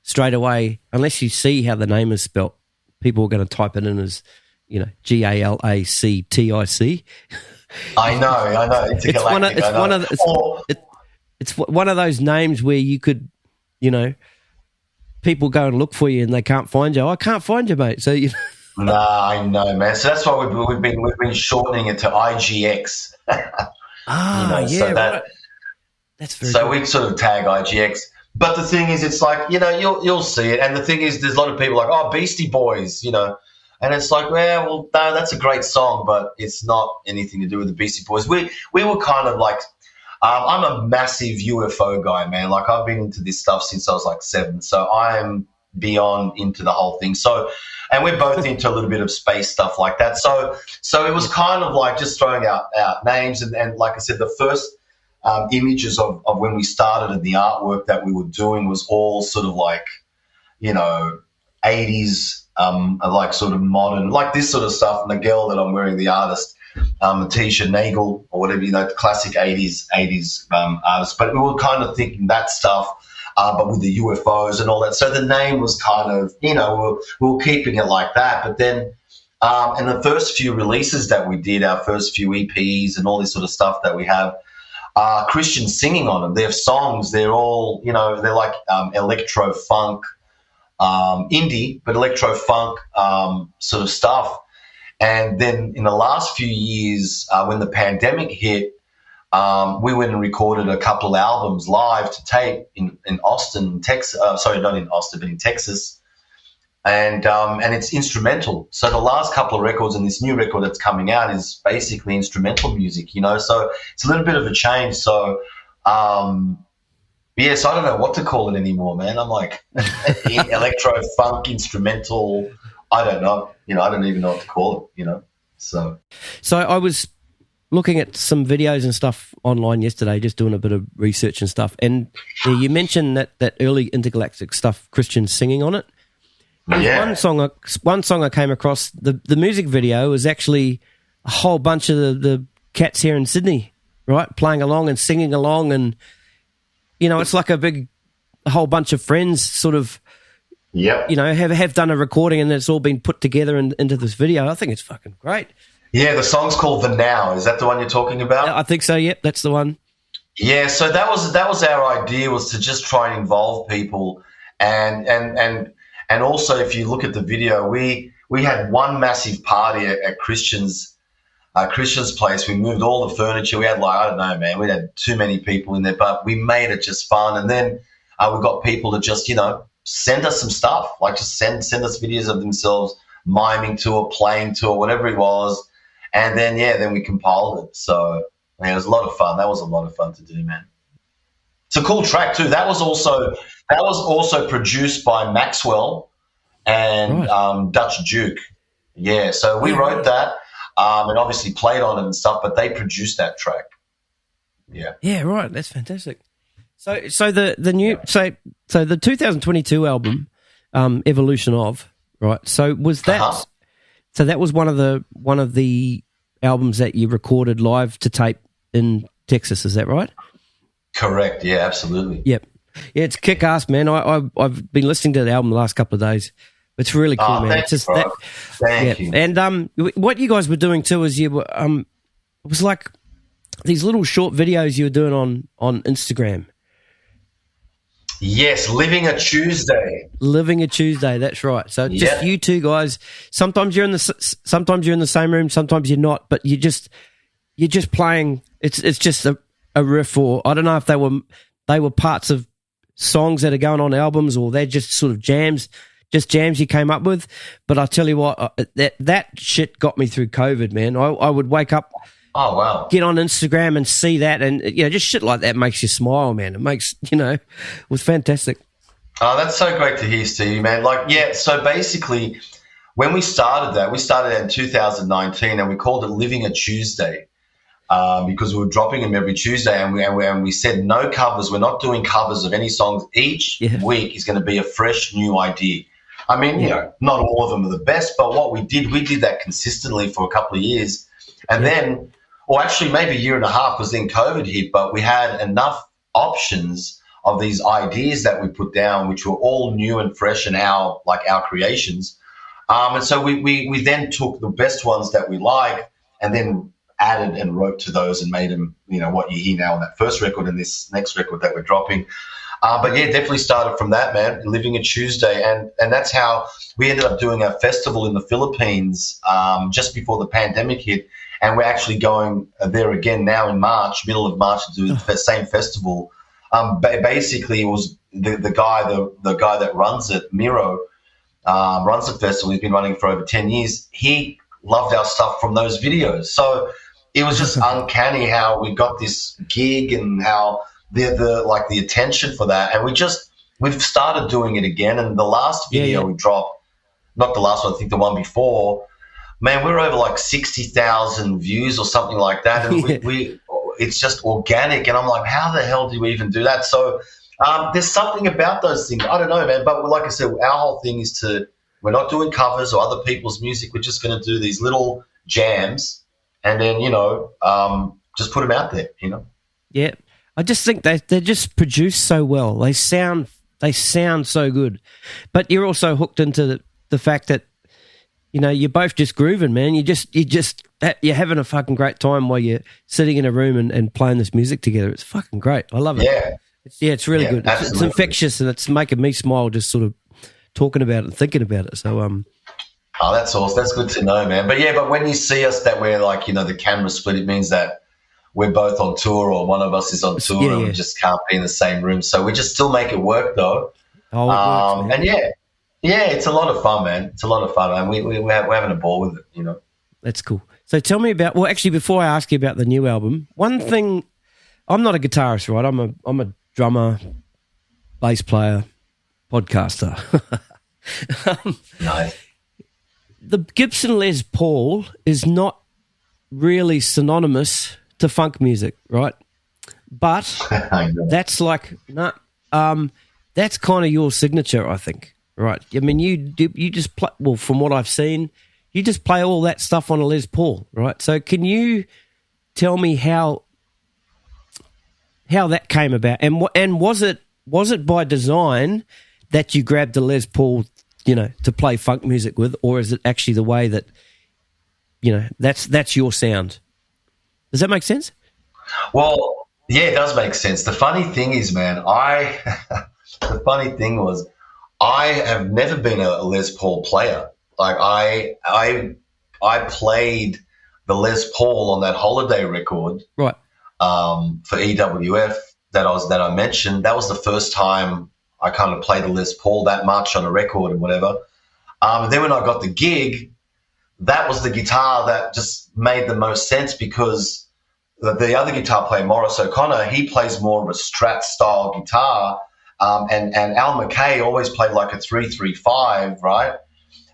straight away, unless you see how the name is spelt, people are going to type it in as, Galactic. I know. It's one of those names where you could, people go and look for you and they can't find you. I can't find you, mate. So Nah, I know, man. So that's why we've been shortening it to IGX. Yeah, so right. That's very. So good. we sort of tag IGX. But the thing is, it's like, you'll see it. And the thing is, there's a lot of people like, oh, Beastie Boys, And it's like, well, no, that's a great song, but it's not anything to do with the Beastie Boys. We were kind of like, I'm a massive UFO guy, man. Like, I've been into this stuff since I was like 7. So I'm beyond into the whole thing. So, and we're both into a little bit of space stuff like that. So it was kind of like just throwing out names. And like I said, the first images of when we started and the artwork that we were doing was all sort of like, 80s, like sort of modern, like this sort of stuff. And the girl that I'm wearing, the artist, Tisha Nagel or whatever, the classic 80s artist. But we were kind of thinking that stuff, but with the UFOs and all that. So the name was kind of, we were keeping it like that. But then, and the first few releases that we did, our first few EPs and all this sort of stuff that we have, Christian singing on them. They have songs. They're all, they're like electro funk, indie, but electro funk sort of stuff. And then in the last few years, when the pandemic hit, we went and recorded a couple of albums live to tape in Austin, Texas. Sorry, not in Austin, but in Texas. And it's instrumental. So the last couple of records and this new record that's coming out is basically instrumental music, So it's a little bit of a change. So so I don't know what to call it anymore, man. I'm like electro funk instrumental. I don't know. I don't even know what to call it. So I was looking at some videos and stuff online yesterday, just doing a bit of research and stuff. And you mentioned that early Intergalactic stuff, Christian singing on it. Yeah. One song I came across, the music video was actually a whole bunch of the cats here in Sydney, right, playing along and singing along, and it's like a whole bunch of friends sort of, have done a recording, and it's all been put together into this video. I think it's fucking great. Yeah, the song's called The Now. Is that the one you're talking about? I think so. Yep, that's the one. Yeah, so that was our idea, was to just try and involve people, and also if you look at the video, we had one massive party at Christian's place. We moved all the furniture. We had I don't know, man, we had too many people in there, but we made it just fun. And then we got people to just send us some stuff, like just send us videos of themselves miming to or playing to or whatever it was, and then we compiled it. So. Man, it was a lot of fun. That was a lot of fun to do, man. It's a cool track too. That was also produced by Maxwell and Dutch Duke. Yeah, so we wrote that and obviously played on it and stuff, but they produced that track. Yeah. Yeah, right. That's fantastic. So the new so the 2022 album, Evolution of, right? So was that so that was one of the albums that you recorded live to tape in Texas, is that right? Correct. Yeah, absolutely. Yep. Yeah, it's kick-ass, man. I've been listening to the album the last couple of days. It's really cool, man. Thank it's just you, that. Thank you. And what you guys were doing too is you were it was like these little short videos you were doing on Instagram. Yes, Living a Tuesday. Living a Tuesday, that's right. So just you two guys. Sometimes you're in the same room, sometimes you're not, but you're just playing. It's just a riff, or I don't know if they were parts of songs that are going on albums, or they're just sort of jams you came up with. But I tell you what, that shit got me through COVID, man. I would wake up. Oh, wow. Get on Instagram and see that, and just shit like that makes you smile, man. It makes, it was fantastic. Oh, that's so great to hear, Stevie, man. So basically, when we started in 2019, and we called it Living a Tuesday because we were dropping them every Tuesday, and we said no covers. We're not doing covers of any songs. Each week is going to be a fresh new idea. I mean, not all of them are the best, but what we did that consistently for a couple of years, and then. Or actually maybe a year and a half, because then COVID hit, but we had enough options of these ideas that we put down, which were all new and fresh and our creations. And so we then took the best ones that we like and then added and wrote to those and made them, what you hear now on that first record and this next record that we're dropping. But yeah, definitely started from that, man, Living a Tuesday. And that's how we ended up doing a festival in the Philippines just before the pandemic hit. And we're actually going there again now in March, middle of March, to do the same festival. Basically, it was the guy that runs it, Miro, runs the festival. He's been running for over 10 years. He loved our stuff from those videos. So it was just uncanny how we got this gig and how the attention for that. And we've started doing it again. And the last video we dropped, not the last one, I think the one before, man, we're over 60,000 views or something like that. And it's just organic. And I'm like, how the hell do we even do that? So there's something about those things. I don't know, man. But like I said, our whole thing is we're not doing covers or other people's music. We're just going to do these little jams and then, just put them out there, Yeah. I just think they're just produced so well. They sound so good. But you're also hooked into the fact that, you're both just grooving, man. You're having a fucking great time while you're sitting in a room and playing this music together. It's fucking great. I love it. Yeah. It's really good. It's infectious, and it's making me smile just sort of talking about it and thinking about it. So, oh, that's awesome. That's good to know, man. But when you see us that we're the camera split, it means that we're both on tour or one of us is on tour and we just can't be in the same room. So we just still make it work, though. Oh, it works, man. And yeah, it's a lot of fun, man. It's a lot of fun, and we're having a ball with it, That's cool. So tell me about. Well, actually, before I ask you about the new album, one thing. I'm not a guitarist, right? I'm a drummer, bass player, podcaster. Nice. The Gibson Les Paul is not really synonymous to funk music, right? But that's that's kind of your signature, I think. Right. I mean, you just play, well, from what I've seen, you just play all that stuff on a Les Paul, right? So can you tell me how that came about? And was it by design that you grabbed the Les Paul, to play funk music with, or is it actually the way that that's your sound. Does that make sense? Well, yeah, it does make sense. The funny thing is, man, the funny thing was I have never been a Les Paul player. Like I played the Les Paul on that Holiday record, right? For EWF that I mentioned. That was the first time I kind of played the Les Paul that much on a record and whatever. And then when I got the gig, that was the guitar that just made the most sense because the other guitar player, Maurice O'Connor, he plays more of a Strat style guitar, and Al McKay always played like a 335, right?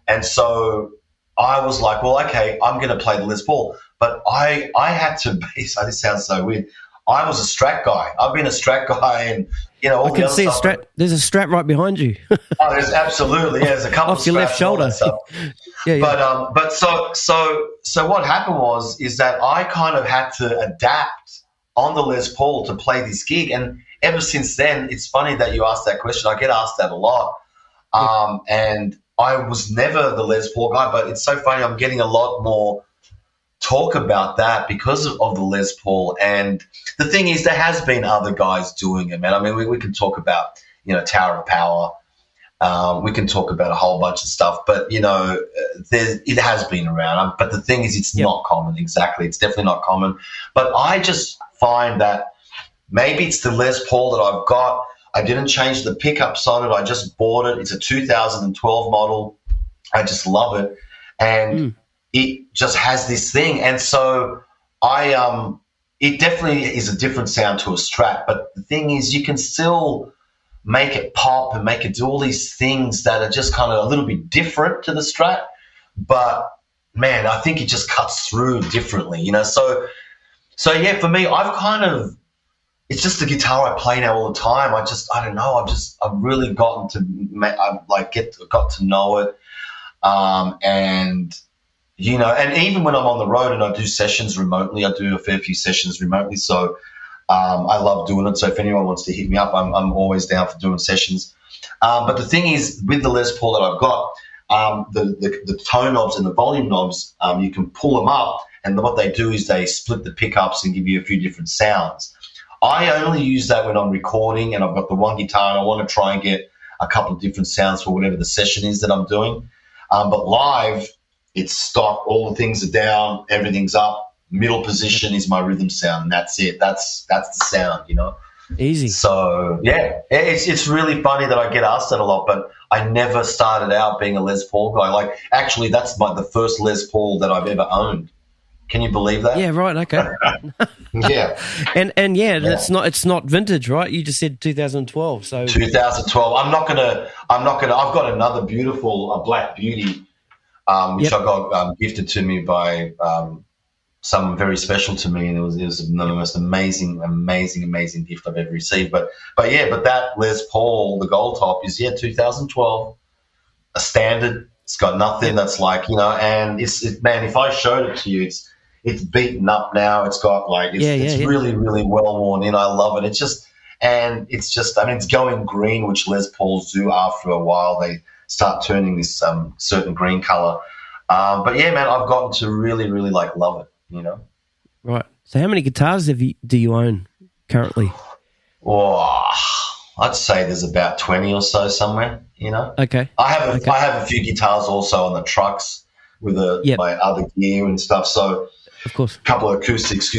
And so I was like, well, okay, I'm going to play the Les Paul. But I had to be, so this sounds so weird, I was a Strat guy. I've been a Strat guy and, all I can see a Strat. There's a Strat right behind you. Oh, there's absolutely, yeah, there's a couple off of your left shoulder. Yeah. But so what happened is that I kind of had to adapt on the Les Paul to play this gig. And ever since then, it's funny that you asked that question. I get asked that a lot. And I was never the Les Paul guy, but it's so funny. I'm getting a lot more talk about that because of the Les Paul. And the thing is, there has been other guys doing it, man. I mean, we can talk about, Tower of Power. We can talk about a whole bunch of stuff, but, it has been around. But the thing is, it's not common. Exactly. It's definitely not common. But I just find that maybe it's the Les Paul that I've got. I didn't change the pickups on it. I just bought it. It's a 2012 model. I just love it. And it just has this thing. And so it definitely is a different sound to a Strat. But the thing is, you can still make it pop and make it do all these things that are just kind of a little bit different to the Strat. But, man, I think it just cuts through differently, So, yeah, for me, it's just the guitar I play now all the time. I don't know. I've really got to know it. And even when I'm on the road and I do sessions remotely, I do a fair few sessions remotely. So I love doing it. So if anyone wants to hit me up, I'm always down for doing sessions. But the thing is, with the Les Paul that I've got, the tone knobs and the volume knobs, you can pull them up, and what they do is they split the pickups and give you a few different sounds. I only use that when I'm recording and I've got the one guitar and I want to try and get a couple of different sounds for whatever the session is that I'm doing. But live, it's stock. All the things are down, everything's up. Middle position is my rhythm sound, and that's it. That's the sound, Easy. So, yeah, it's really funny that I get asked that a lot, but I never started out being a Les Paul guy. Like, actually, that's the first Les Paul that I've ever owned. Can you believe that? Yeah, right, okay. Yeah. And it's not vintage, right? You just said 2012. So 2012. I've got another beautiful Black Beauty, which I got gifted to me by someone very special to me, and it was the most amazing gift I've ever received. But that Les Paul, the gold top, is 2012, a standard. It's got nothing that's like, and man, if I showed it to you, it's beaten up now. It's got it's really, really well worn in. I love it. It's going green, which Les Pauls do after a while. They start turning this certain green color. But yeah, man, I've gotten to really, really love it, Right. So how many guitars do you own currently? Oh, I'd say there's about 20 or so somewhere, Okay. I have a few guitars also on the trucks with my other gear and stuff. So, of course, a couple of acoustics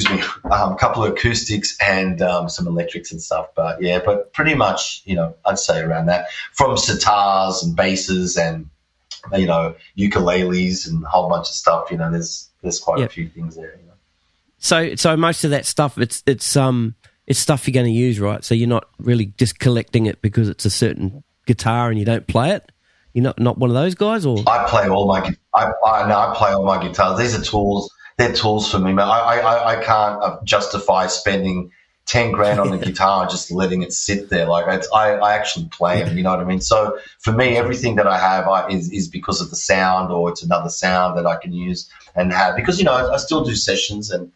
and some electrics and stuff. But yeah, but pretty much, I'd say around that. From sitars and basses and ukuleles and a whole bunch of stuff. There's quite a few things there. So most of that stuff, it's stuff you're going to use, right? So you're not really just collecting it because it's a certain guitar and you don't play it. You're not one of those guys, or I play all my guitars. These are tools. They're tools for me, man. I can't justify spending $10,000 on the guitar and just letting it sit there. I actually play them. You know what I mean? So for me, everything that I have is because of the sound, or it's another sound that I can use and have. Because I still do sessions and.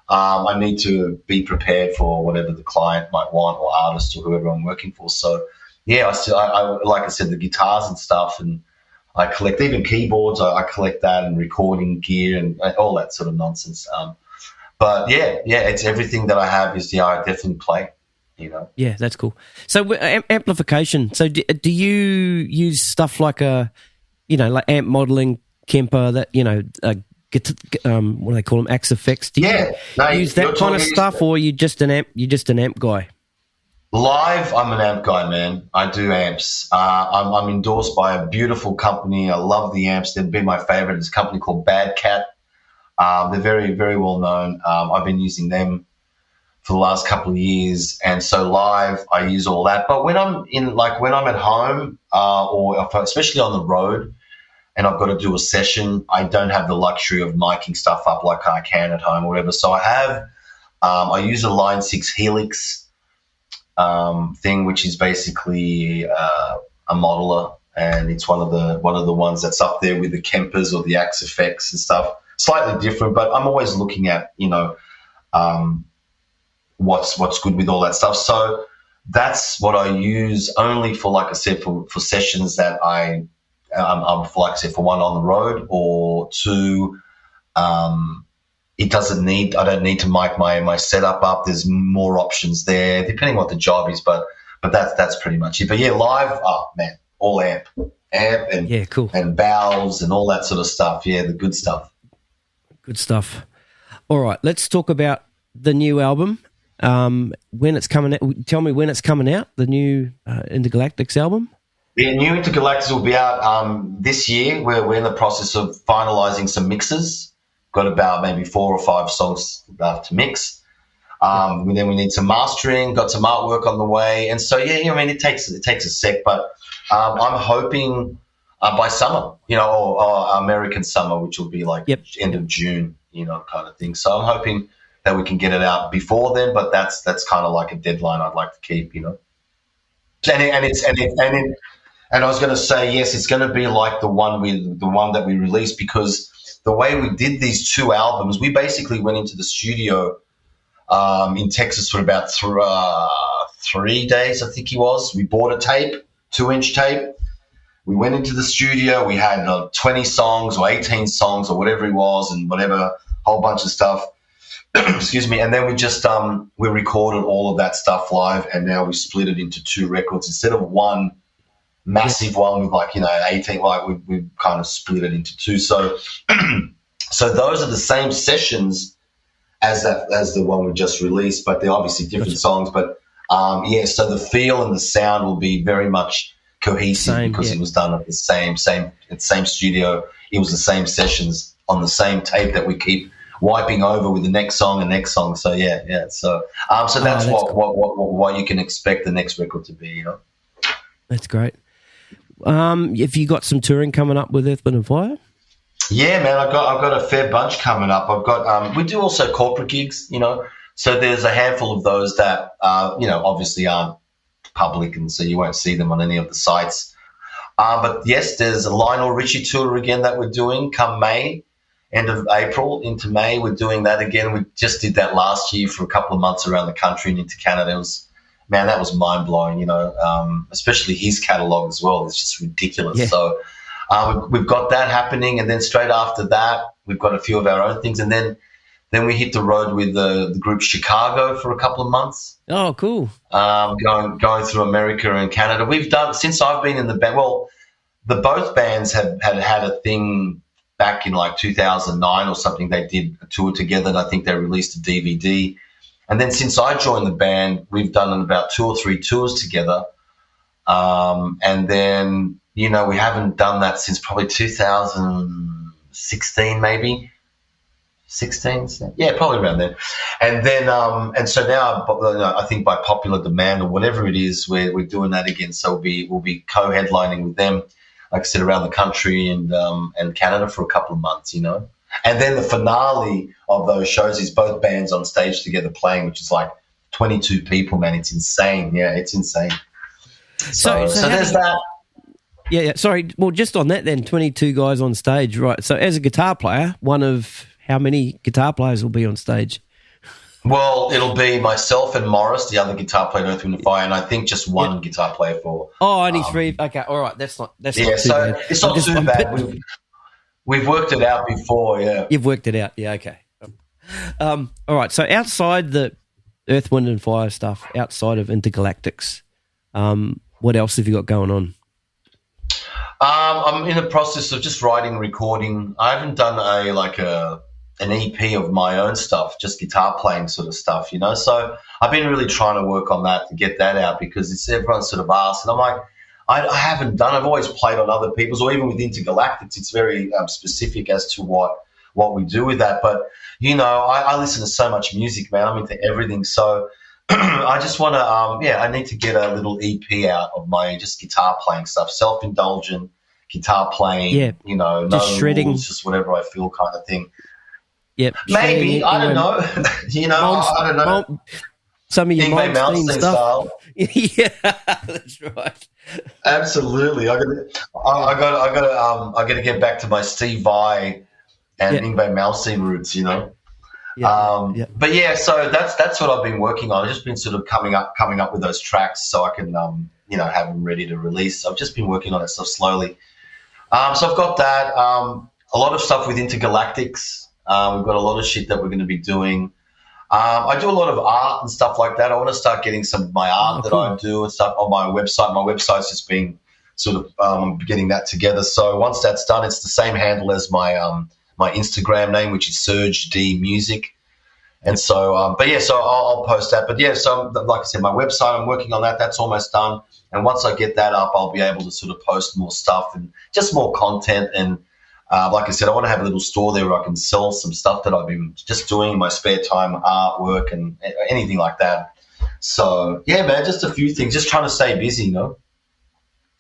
I need to be prepared for whatever the client might want, or artist, or whoever I'm working for. So, yeah, I like I said, the guitars and stuff, and I collect even keyboards. I collect that and recording gear and all that sort of nonsense. But yeah, it's everything that I have is I definitely play. Yeah, that's cool. So amplification. So do you use stuff like like amp modeling, Kemper, that what do they call them, Axe effects? Do you use that kind of stuff, or you just an amp guy? Live, I'm an amp guy, man. I do amps. I'm endorsed by a beautiful company. I love the amps. They've been my favorite. It's a company called Bad Cat. They're very, very well known. I've been using them for the last couple of years, and so live, I use all that. But when I'm at home, especially on the road, and I've got to do a session, I don't have the luxury of miking stuff up like I can at home or whatever. So I use a Line 6 Helix thing, which is basically a modeler, and it's one of the ones that's up there with the Kempers or the Axe effects and stuff. Slightly different, but I'm always looking at what's good with all that stuff. So that's what I use only for, like I said, for sessions that I'm like I said, for one, on the road, or two, I don't need to mic my setup up. There's more options there depending what the job is, but that's pretty much it. But yeah, live, oh man, all amp and yeah, cool, and valves and all that sort of stuff. Yeah, the good stuff. Good stuff. All right, let's talk about the new album. When it's coming out, tell me when it's coming out, the new Intergalactix album. The new Intergalactix will be out this year. We're in the process of finalising some mixes. Got about maybe 4 or 5 songs to mix. Then we need some mastering, got some artwork on the way. And so, yeah, I mean, it takes a sec, but I'm hoping by summer, or American summer, which will be like end of June, kind of thing. So I'm hoping that we can get it out before then, but that's kind of like a deadline I'd like to keep, And I was going to say, yes, it's going to be like the one that we released, because the way we did these 2 albums, we basically went into the studio in Texas for about 3 days, I think it was. We bought a tape, 2-inch tape. We went into the studio. We had 20 songs or 18 songs or whatever it was, and whatever, whole bunch of stuff. Excuse me. And then we just we recorded all of that stuff live, and now we split it into 2 records instead of one massive one with 18. Like we kind of split it into 2. So so those are the same sessions as the one we just released, but they're obviously different songs. But so the feel and the sound will be very much cohesive because it was done at the same studio. It was the same sessions on the same tape that we keep wiping over with the next song and next song. So yeah. So that's what you can expect the next record to be. That's great. Have you got some touring coming up with Earth, Wind and Fire? Yeah, man, I've got a fair bunch coming up. I've got we do also corporate gigs, So there's a handful of those that obviously aren't public, and so you won't see them on any of the sites. But yes, there's a Lionel Richie tour again that we're doing come May, end of April into May. We're doing that again. We just did that last year for a couple of months around the country and into Canada. That was mind blowing. Especially his catalog as well. It's just ridiculous. Yeah. So we've got that happening, and then straight after that, we've got a few of our own things, and then we hit the road with the group Chicago for a couple of months. Oh, cool. Going through America and Canada. We've done, since I've been in the band, well, both bands had a thing back in like 2009 or something. They did a tour together, and I think they released a DVD. And then since I joined the band, we've done about 2 or 3 tours together. And then, we haven't done that since probably 2016 maybe. 16, yeah, probably around then. And then, and so now, I think by popular demand or whatever it is, we're doing that again. So we'll be co-headlining with them, like I said, around the country and Canada for a couple of months, And then the finale of those shows is both bands on stage together playing, which is like 22 people, man. It's insane. Yeah, it's insane. So there's that. Yeah. Sorry. Well, just on that then, 22 guys on stage, right? So as a guitar player, one of how many guitar players will be on stage? Well, it'll be myself and Morris, the other guitar player in Earth, Wind and Fire, and I think just one guitar player for. Oh, only three. Okay, all right. That's not too bad. It's not too bad. We've worked it out before. Yeah, you've worked it out. Yeah, okay. All right. So outside the Earth, Wind and Fire stuff, outside of Intergalactix, what else have you got going on? I'm in the process of just writing and recording. I haven't done an EP of my own stuff, just guitar playing sort of stuff, you know. So I've been really trying to work on that to get that out because it's everyone sort of asks, and I'm like, I haven't done. I've always played on other people's, or even with Intergalactix, it's very specific as to what we do with that. But you know, I listen to so much music, man. I'm into everything, so. I just want to, I need to get a little EP out of my just guitar playing stuff, self-indulgent guitar playing, you know, just no shredding, rules, just whatever I feel kind of thing. Yep. Maybe, I don't know. You know, I don't know. Some of your Malmsteen stuff. Style. Yeah, that's right. Absolutely. I got to get back to my Steve Vai and Yngwie Malmsteen roots, you know. But yeah, so that's what I've been working on. I've just been sort of coming up with those tracks so I can have them ready to release. I've just been working on it so slowly. So I've got that. A lot of stuff with Intergalactix. We've got a lot of shit that we're going to be doing. I do a lot of art and stuff like that. I want to start getting some of my art that I do and stuff on my website. My website's just been sort of getting that together. So once that's done, it's the same handle as my my Instagram name, which is Serg D Music. And so, so I'll post that. But yeah, so like I said, my website, I'm working on that. That's almost done. And once I get that up, I'll be able to sort of post more stuff and just more content. And like I said, I want to have a little store there where I can sell some stuff that I've been just doing in my spare time, artwork and anything like that. So yeah, man, just a few things, just trying to stay busy, you know,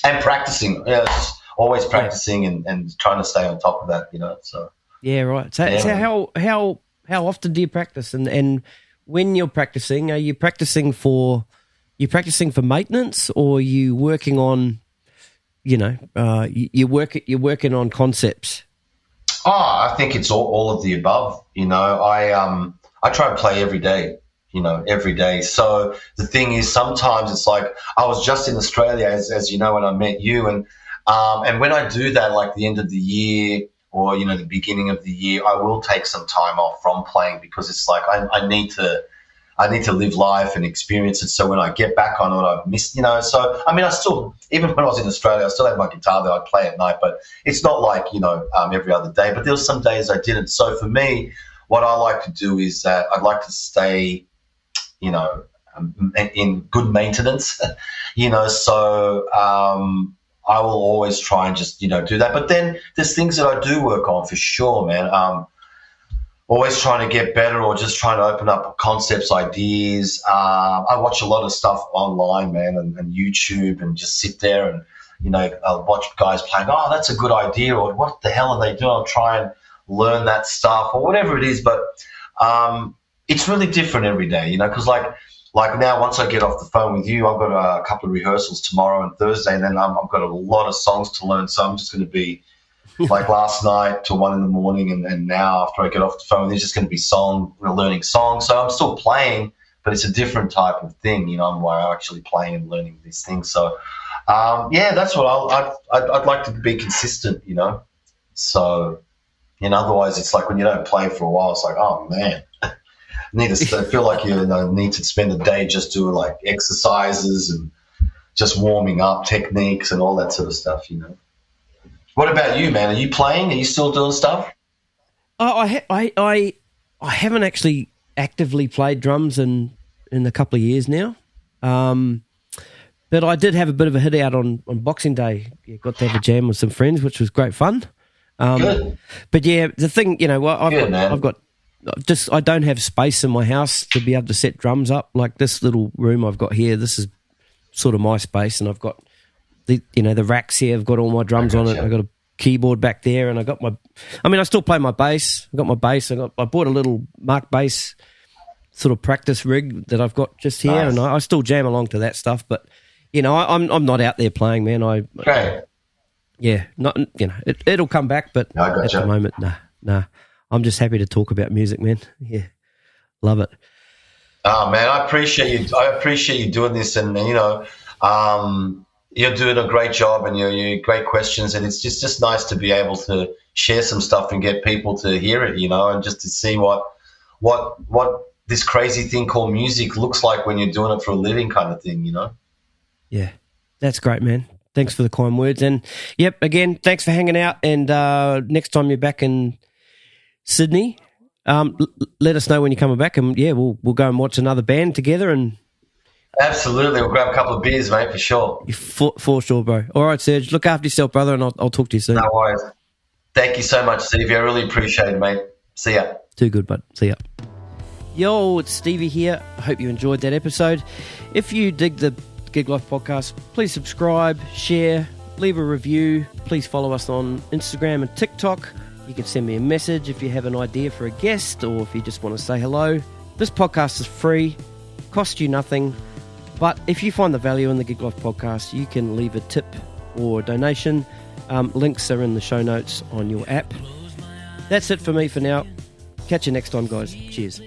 and practicing. Yeah, just always practicing and trying to stay on top of that, you know. So yeah, right. So how often do you practice? And when you're practicing, are you practicing for maintenance, or are you working on, you're working on concepts? Oh, I think it's all of the above. You know, I try and play every day. You know, every day. So the thing is, sometimes it's like I was just in Australia, as you know, when I met you, and when I do that, like the end of the year, or, you know, the beginning of the year, I will take some time off from playing because it's like I need to live life and experience it. So when I get back on it, I've missed, you know. So, I mean, I still, even when I was in Australia, I still had my guitar there. I'd play at night, but it's not like, you know, every other day. But there were some days I didn't. So for me, what I like to do is that I'd like to stay, you know, in good maintenance, you know. So I will always try and just, you know, do that. But then there's things that I do work on for sure, man. Always trying to get better, or just trying to open up concepts, ideas. I watch a lot of stuff online, man, and YouTube, and just sit there and, you know, I'll watch guys playing. Oh, that's a good idea, or what the hell are they doing? I'll try and learn that stuff, or whatever it is. But it's really different every day, you know, because like now, once I get off the phone with you, I've got a couple of rehearsals tomorrow and Thursday, and then I've got a lot of songs to learn. So I'm just going to be like last night till 1 a.m, and now after I get off the phone, there's just going to be learning songs. So I'm still playing, but it's a different type of thing, you know. I'm actually playing and learning these things. So that's what I'd like to be consistent, you know. So, you know, otherwise it's like when you don't play for a while, it's like, oh man. I feel like you need to spend a day just doing like exercises and just warming up techniques and all that sort of stuff, you know. What about you, man? Are you playing? Are you still doing stuff? I haven't actually actively played drums in a couple of years now, but I did have a bit of a hit out on Boxing Day. Yeah, got to have a jam with some friends, which was great fun. Good. But yeah, the thing, you know, I don't have space in my house to be able to set drums up. Like this little room I've got here, this is sort of my space, and I've got the racks here. I've got all my drums on it. I've got a keyboard back there, and I still play my bass. I've got my bass. I bought a little Mark bass sort of practice rig that I've got just here, nice. And I still jam along to that stuff. But you know, I'm not out there playing, man. Not, you know, it'll come back, but at the moment, nah. I'm just happy to talk about music, man. Yeah, love it. Oh man, I appreciate you. I appreciate you doing this, and you're doing a great job, and you're great questions, and it's just nice to be able to share some stuff and get people to hear it, and just to see what this crazy thing called music looks like when you're doing it for a living, kind of thing, Yeah, that's great, man. Thanks for the kind words, and yep, again, thanks for hanging out. And next time you're back in Sydney, let us know when you're coming back, and yeah, we'll go and watch another band together. And absolutely, we'll grab a couple of beers, mate, for sure. For sure, bro. All right, Serge, look after yourself, brother, and I'll talk to you soon. No worries. Thank you so much, Stevie. I really appreciate it, mate. See ya. Too good, bud. See ya. Yo, it's Stevie here. I hope you enjoyed that episode. If you dig the Gig Life podcast, please subscribe, share, leave a review. Please follow us on Instagram and TikTok. You can send me a message if you have an idea for a guest or if you just want to say hello. This podcast is free, costs you nothing, but if you find the value in the Gig Life podcast, you can leave a tip or a donation. Links are in the show notes on your app. That's it for me for now. Catch you next time, guys. Cheers.